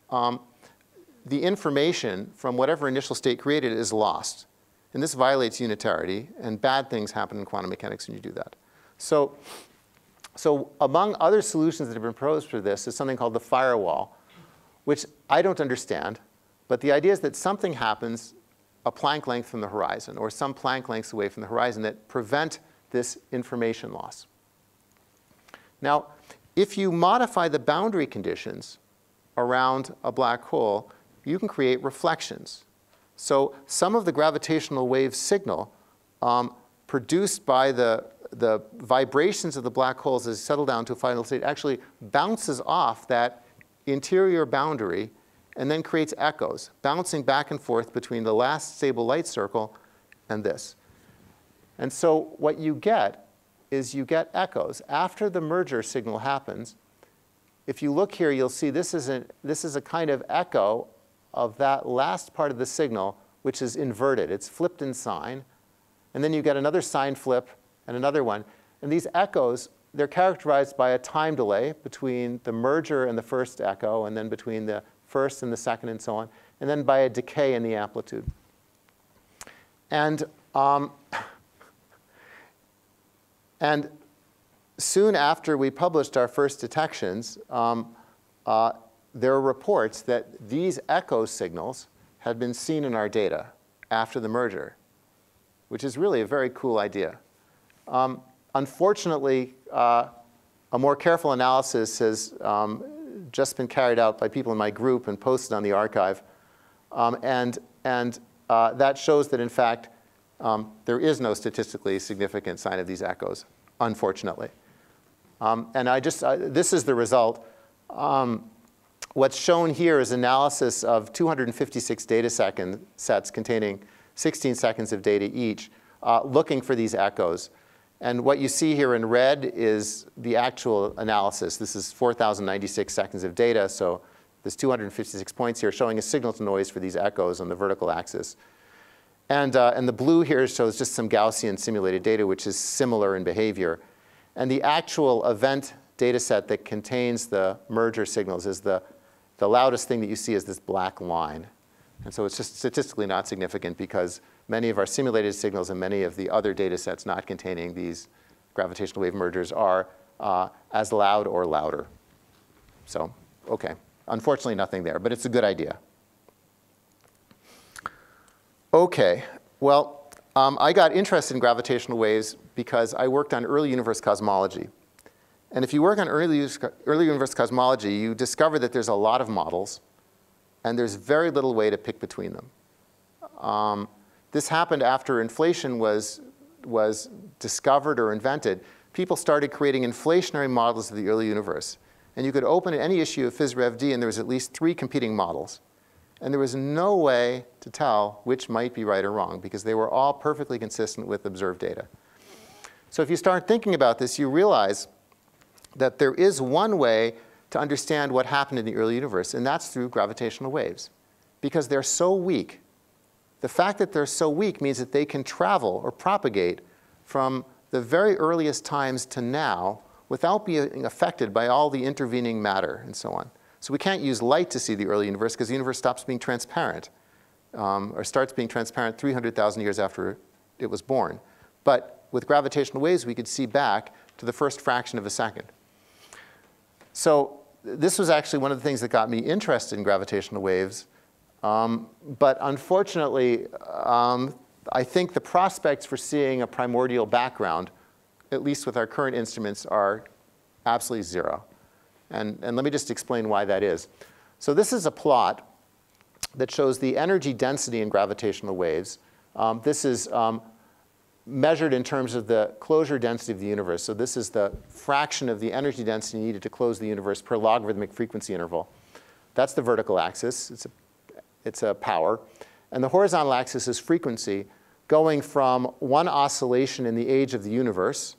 the information from whatever initial state created is lost. And this violates unitarity, and bad things happen in quantum mechanics when you do that. So among other solutions that have been proposed for this is something called the firewall, which I don't understand. But the idea is that something happens a Planck length from the horizon, or some Planck lengths away from the horizon, that prevent this information loss. Now, if you modify the boundary conditions around a black hole, you can create reflections. So some of the gravitational wave signal produced by the vibrations of the black holes as they settle down to a final state actually bounces off that interior boundary and then creates echoes, bouncing back and forth between the last stable light circle and this. And so what you get is you get echoes. After the merger signal happens, if you look here, you'll see this is a kind of echo of that last part of the signal, which is inverted. It's flipped in sign. And then you get another sign flip and another one. And these echoes, they're characterized by a time delay between the merger and the first echo, and then between the first and the second, and so on, and then by a decay in the amplitude. And soon after we published our first detections, there were reports that these echo signals had been seen in our data after the merger, which is really a very cool idea. Unfortunately, a more careful analysis has just been carried out by people in my group and posted on the archive. And that shows that, in fact, there is no statistically significant sign of these echoes, unfortunately. And this is the result. What's shown here is analysis of 256 data sets containing 16 seconds of data each, looking for these echoes. And what you see here in red is the actual analysis. This is 4,096 seconds of data, so there's 256 points here showing a signal to noise for these echoes on the vertical axis. And the blue here shows just some Gaussian simulated data, which is similar in behavior. And the actual event data set that contains the merger signals is the loudest thing that you see is this black line. And so it's just statistically not significant because many of our simulated signals and many of the other data sets not containing these gravitational wave mergers are as loud or louder. So, OK. Unfortunately, nothing there, but it's a good idea. OK. Well, I got interested in gravitational waves because I worked on early universe cosmology. And if you work on early universe cosmology, you discover that there's a lot of models, and there's very little way to pick between them. This happened after inflation was discovered or invented. People started creating inflationary models of the early universe. And you could open any issue of PhysRevD, and there was at least 3 competing models. And there was no way to tell which might be right or wrong, because they were all perfectly consistent with observed data. So if you start thinking about this, you realize that there is one way to understand what happened in the early universe, and that's through gravitational waves, because they're so weak. The fact that they're so weak means that they can travel or propagate from the very earliest times to now without being affected by all the intervening matter and so on. So we can't use light to see the early universe because the universe stops being transparent or starts being transparent 300,000 years after it was born. But with gravitational waves, we could see back to the first fraction of a second. So this was actually one of the things that got me interested in gravitational waves. But unfortunately, I think the prospects for seeing a primordial background, at least with our current instruments, are absolutely zero. And let me just explain why that is. So this is a plot that shows the energy density in gravitational waves. This is measured in terms of the closure density of the universe. So this is the fraction of the energy density needed to close the universe per logarithmic frequency interval. That's the vertical axis. It's a power. And the horizontal axis is frequency, going from one oscillation in the age of the universe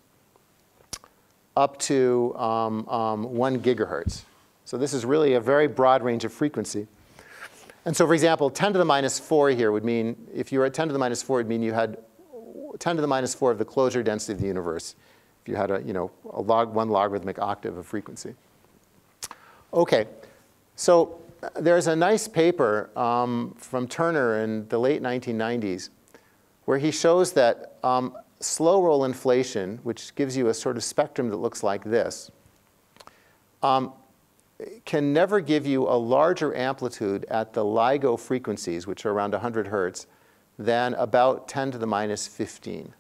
up to 1 gigahertz. So this is really a very broad range of frequency. And so, for example, 10 to the minus 4 here would mean, if you were at 10 to the minus 4, it would mean you had 10 to the minus 4 of the closure density of the universe, if you had one logarithmic octave of frequency. OK, so there's a nice paper from Turner in the late 1990s where he shows that slow roll inflation, which gives you a sort of spectrum that looks like this, can never give you a larger amplitude at the LIGO frequencies, which are around 100 hertz, than about 10 to the minus 15.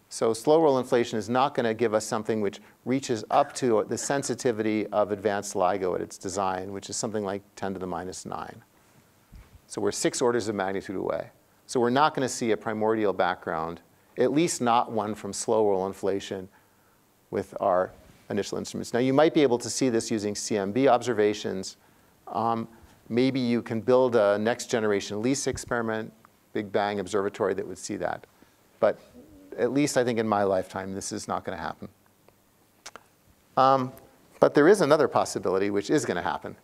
So slow roll inflation is not going to give us something which reaches up to the sensitivity of advanced LIGO at its design, which is something like 10 to the minus 9. So we're 6 orders of magnitude away. So we're not going to see a primordial background, at least not one from slow roll inflation with our initial instruments. Now, you might be able to see this using CMB observations. Maybe you can build a next generation LISA experiment, Big Bang observatory that would see that. But at least I think in my lifetime, this is not going to happen. But there is another possibility which is going to happen.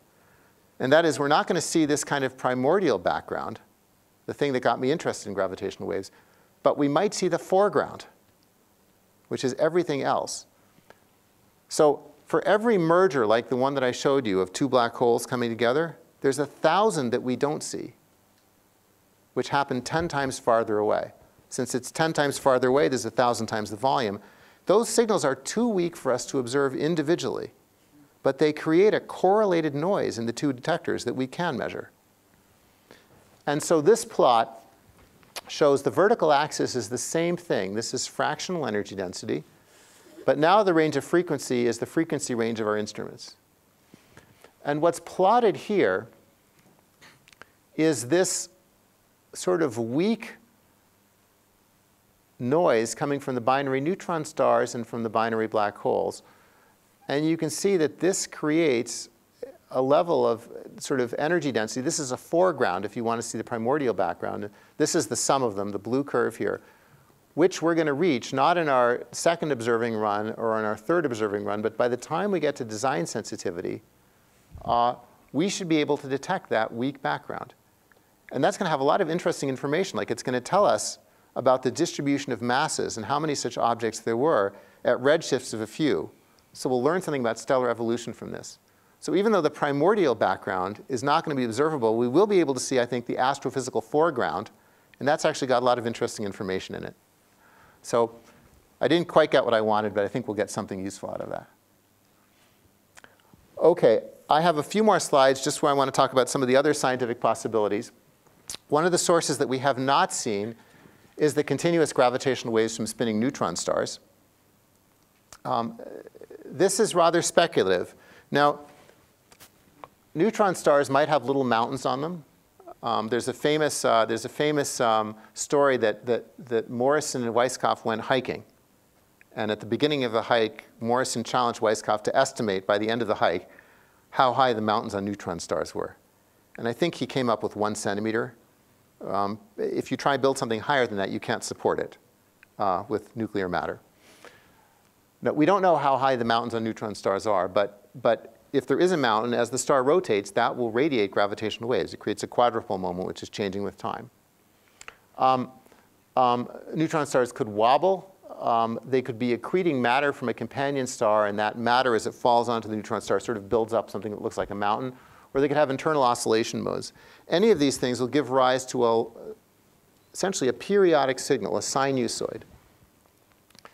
And that is we're not going to see this kind of primordial background, the thing that got me interested in gravitational waves. But we might see the foreground, which is everything else. So for every merger, like the one that I showed you of 2 black holes coming together, there's 1,000 that we don't see, which happen 10 times farther away. Since it's 10 times farther away, there's 1,000 times the volume. Those signals are too weak for us to observe individually. But they create a correlated noise in the 2 detectors that we can measure. And so this plot shows the vertical axis is the same thing. This is fractional energy density. But now the range of frequency is the frequency range of our instruments. And what's plotted here is this sort of weak noise coming from the binary neutron stars and from the binary black holes, And you can see that this creates a level of sort of energy density. This is a foreground if you want to see the primordial background. This is the sum of them, the blue curve here, which we're going to reach not in our second observing run or in our third observing run, but by the time we get to design sensitivity, we should be able to detect that weak background. And that's going to have a lot of interesting information. Like it's going to tell us about the distribution of masses and how many such objects there were at redshifts of a few. So we'll learn something about stellar evolution from this. So even though the primordial background is not going to be observable, we will be able to see, I think, the astrophysical foreground. And that's actually got a lot of interesting information in it. So I didn't quite get what I wanted, but I think we'll get something useful out of that. OK, I have a few more slides just where I want to talk about some of the other scientific possibilities. One of the sources that we have not seen is the continuous gravitational waves from spinning neutron stars. This is rather speculative. Now, neutron stars might have little mountains on them. There's a famous story that Morrison and Weisskopf went hiking. And at the beginning of the hike, Morrison challenged Weisskopf to estimate by the end of the hike how high the mountains on neutron stars were. And I think he came up with 1 centimeter. If you try and build something higher than that, you can't support it with nuclear matter. Now, we don't know how high the mountains on neutron stars are, but if there is a mountain, as the star rotates, that will radiate gravitational waves. It creates a quadrupole moment, which is changing with time. Neutron stars could wobble. They could be accreting matter from a companion star, and that matter, as it falls onto the neutron star, sort of builds up something that looks like a mountain. Or they could have internal oscillation modes. Any of these things will give rise to essentially a periodic signal, a sinusoid.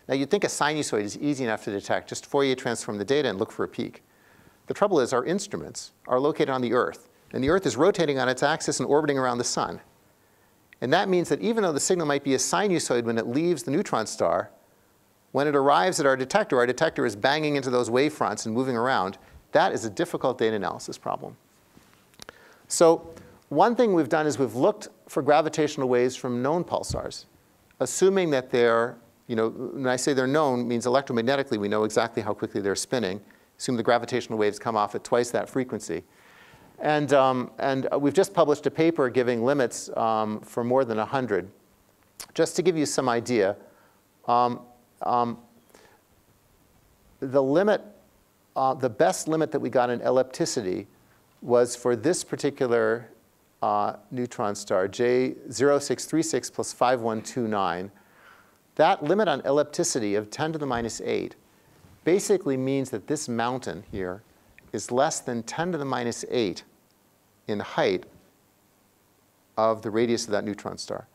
Now, you'd think a sinusoid is easy enough to detect. Just Fourier transform the data and look for a peak. The trouble is our instruments are located on the Earth. And the Earth is rotating on its axis and orbiting around the sun. And that means that even though the signal might be a sinusoid when it leaves the neutron star, when it arrives at our detector is banging into those wave fronts and moving around. That is a difficult data analysis problem. So one thing we've done is we've looked for gravitational waves from known pulsars, assuming that they're, when I say they're known, means electromagnetically we know exactly how quickly they're spinning. Assume the gravitational waves come off at twice that frequency. And we've just published a paper giving limits for more than 100. Just to give you some idea, the best limit that we got in ellipticity was for this particular neutron star, J0636 plus 5129. That limit on ellipticity of 10 to the minus 8 basically means that this mountain here is less than 10 to the minus 8 in height of the radius of that neutron star.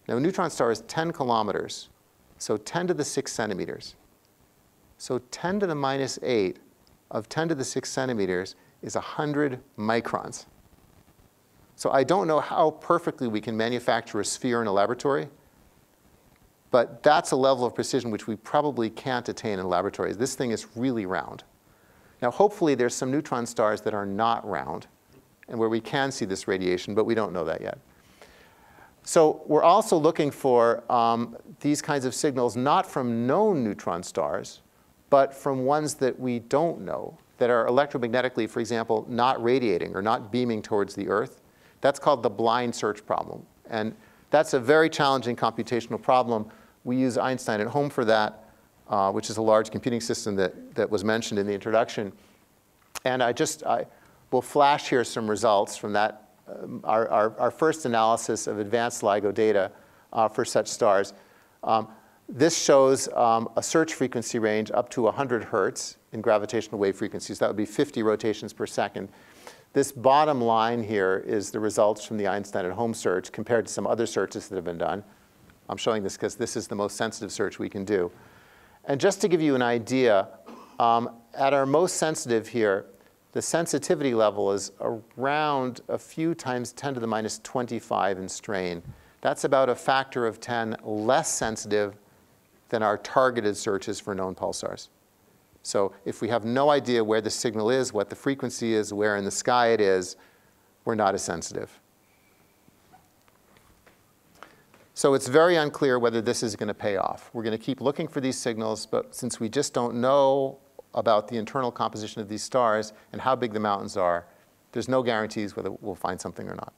Now, a neutron star is 10 kilometers, so 10 to the 6 centimeters. So 10 to the minus 8 of 10 to the 6 centimeters is 100 microns. So I don't know how perfectly we can manufacture a sphere in a laboratory, but that's a level of precision which we probably can't attain in laboratories. This thing is really round. Now, hopefully, there's some neutron stars that are not round and where we can see this radiation, but we don't know that yet. So we're also looking for these kinds of signals not from known neutron stars, but from ones that we don't know, that are electromagnetically, for example, not radiating or not beaming towards the Earth. That's called the blind search problem. And that's a very challenging computational problem. We use Einstein Home for that, which is a large computing system that was mentioned in the introduction. And I will flash here some results from that, our first analysis of advanced LIGO data for such stars. This shows a search frequency range up to 100 hertz in gravitational wave frequencies. That would be 50 rotations per second. This bottom line here is the results from the Einstein Home search compared to some other searches that have been done. I'm showing this because this is the most sensitive search we can do. And just to give you an idea, at our most sensitive here, the sensitivity level is around a few times 10 to the minus 25 in strain. That's about a factor of 10 less sensitive than our targeted searches for known pulsars. So if we have no idea where the signal is, what the frequency is, where in the sky it is, we're not as sensitive. So it's very unclear whether this is going to pay off. We're going to keep looking for these signals, but since we just don't know about the internal composition of these stars and how big the mountains are. There's no guarantees whether we'll find something or not.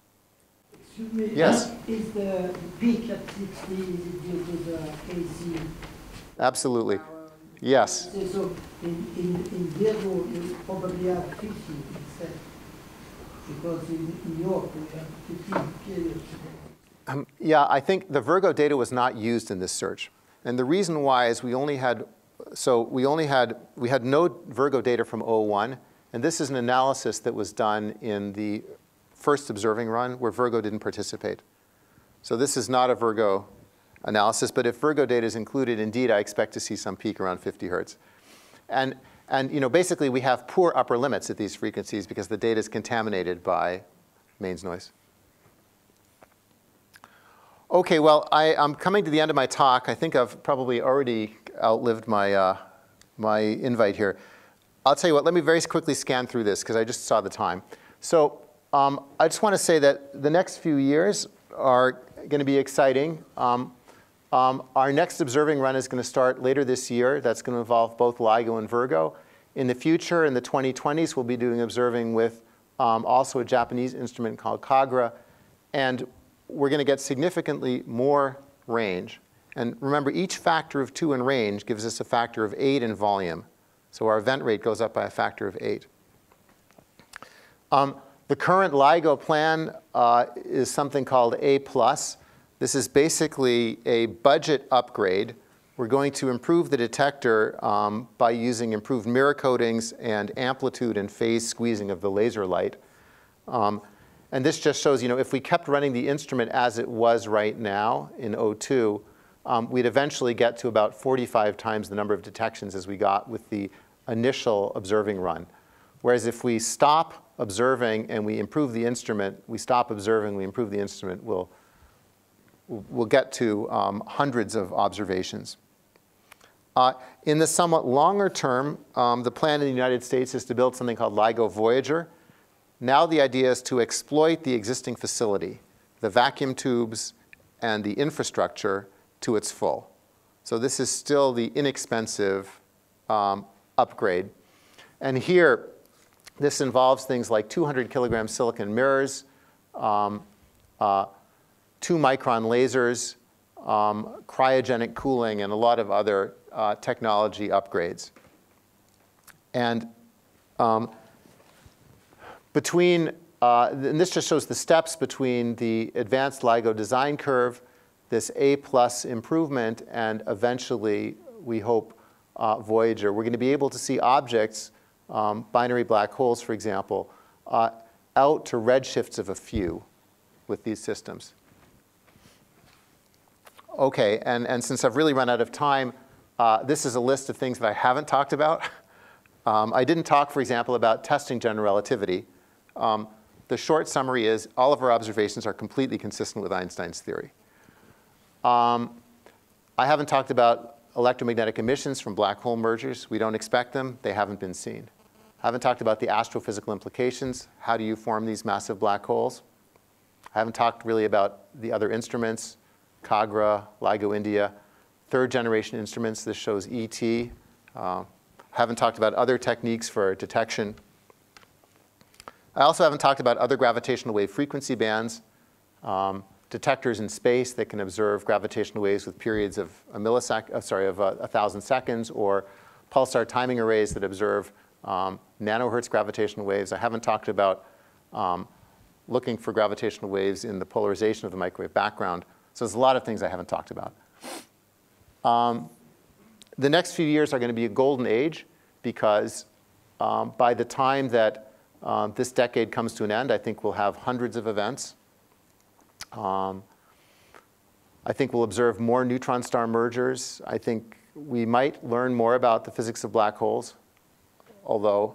Excuse me. Yes? Is the peak at 60, is it due to the AC? Absolutely. Yes. So in Virgo, you probably have 50 instead. Because in Europe, we have 15 periods. Yeah, I think the Virgo data was not used in this search. And the reason why is we had no Virgo data from 01. And this is an analysis that was done in the first observing run where Virgo didn't participate. So this is not a Virgo analysis. But if Virgo data is included, indeed, I expect to see some peak around 50 hertz. And basically, we have poor upper limits at these frequencies because the data is contaminated by mains noise. OK, well, I'm coming to the end of my talk. I think I've probably already outlived my, my invite here. I'll tell you what, let me very quickly scan through this because I just saw the time. So I just want to say that the next few years are going to be exciting. Our next observing run is going to start later this year. That's going to involve both LIGO and Virgo. In the future, in the 2020s, we'll be doing observing with also a Japanese instrument called Kagra. And we're going to get significantly more range. And remember, each factor of 2 in range gives us a factor of 8 in volume. So our event rate goes up by a factor of 8. The current LIGO plan is something called A+. This is basically a budget upgrade. We're going to improve the detector by using improved mirror coatings and amplitude and phase squeezing of the laser light. And this just shows, if we kept running the instrument as it was right now in 02, we'd eventually get to about 45 times the number of detections as we got with the initial observing run. Whereas if we stop observing and we improve the instrument, we stop observing, we improve the instrument, we'll get to hundreds of observations. In the somewhat longer term, the plan in the United States is to build something called LIGO Voyager. Now the idea is to exploit the existing facility, the vacuum tubes and the infrastructure to its full. So this is still the inexpensive upgrade. And here, this involves things like 200 kilogram silicon mirrors, 2-micron lasers, cryogenic cooling, and a lot of other technology upgrades. And and this just shows the steps between the advanced LIGO design curve, this A+ improvement, and eventually, we hope, Voyager. We're going to be able to see objects, binary black holes, for example, out to redshifts of a few with these systems. OK, and since I've really run out of time, this is a list of things that I haven't talked about. I didn't talk, for example, about testing general relativity. The short summary is all of our observations are completely consistent with Einstein's theory. I haven't talked about electromagnetic emissions from black hole mergers. We don't expect them. They haven't been seen. I haven't talked about the astrophysical implications. How do you form these massive black holes? I haven't talked really about the other instruments, Kagra, LIGO India, third-generation instruments. This shows ET. Haven't talked about other techniques for detection. I also haven't talked about other gravitational wave frequency bands, detectors in space that can observe gravitational waves with periods of 1,000 seconds, or pulsar timing arrays that observe nanohertz gravitational waves. I haven't talked about looking for gravitational waves in the polarization of the microwave background. So there's a lot of things I haven't talked about. The next few years are going to be a golden age because by the time that this decade comes to an end, I think we'll have hundreds of events. I think we'll observe more neutron star mergers. I think we might learn more about the physics of black holes, although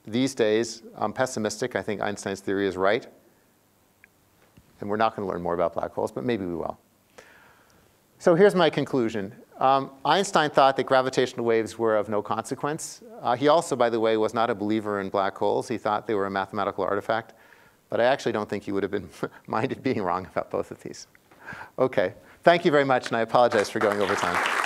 these days I'm pessimistic. I think Einstein's theory is right. And we're not going to learn more about black holes, but maybe we will. So here's my conclusion. Einstein thought that gravitational waves were of no consequence. He also, by the way, was not a believer in black holes. He thought they were a mathematical artifact. But I actually don't think he would have been minded being wrong about both of these. OK, thank you very much. And I apologize for going over time.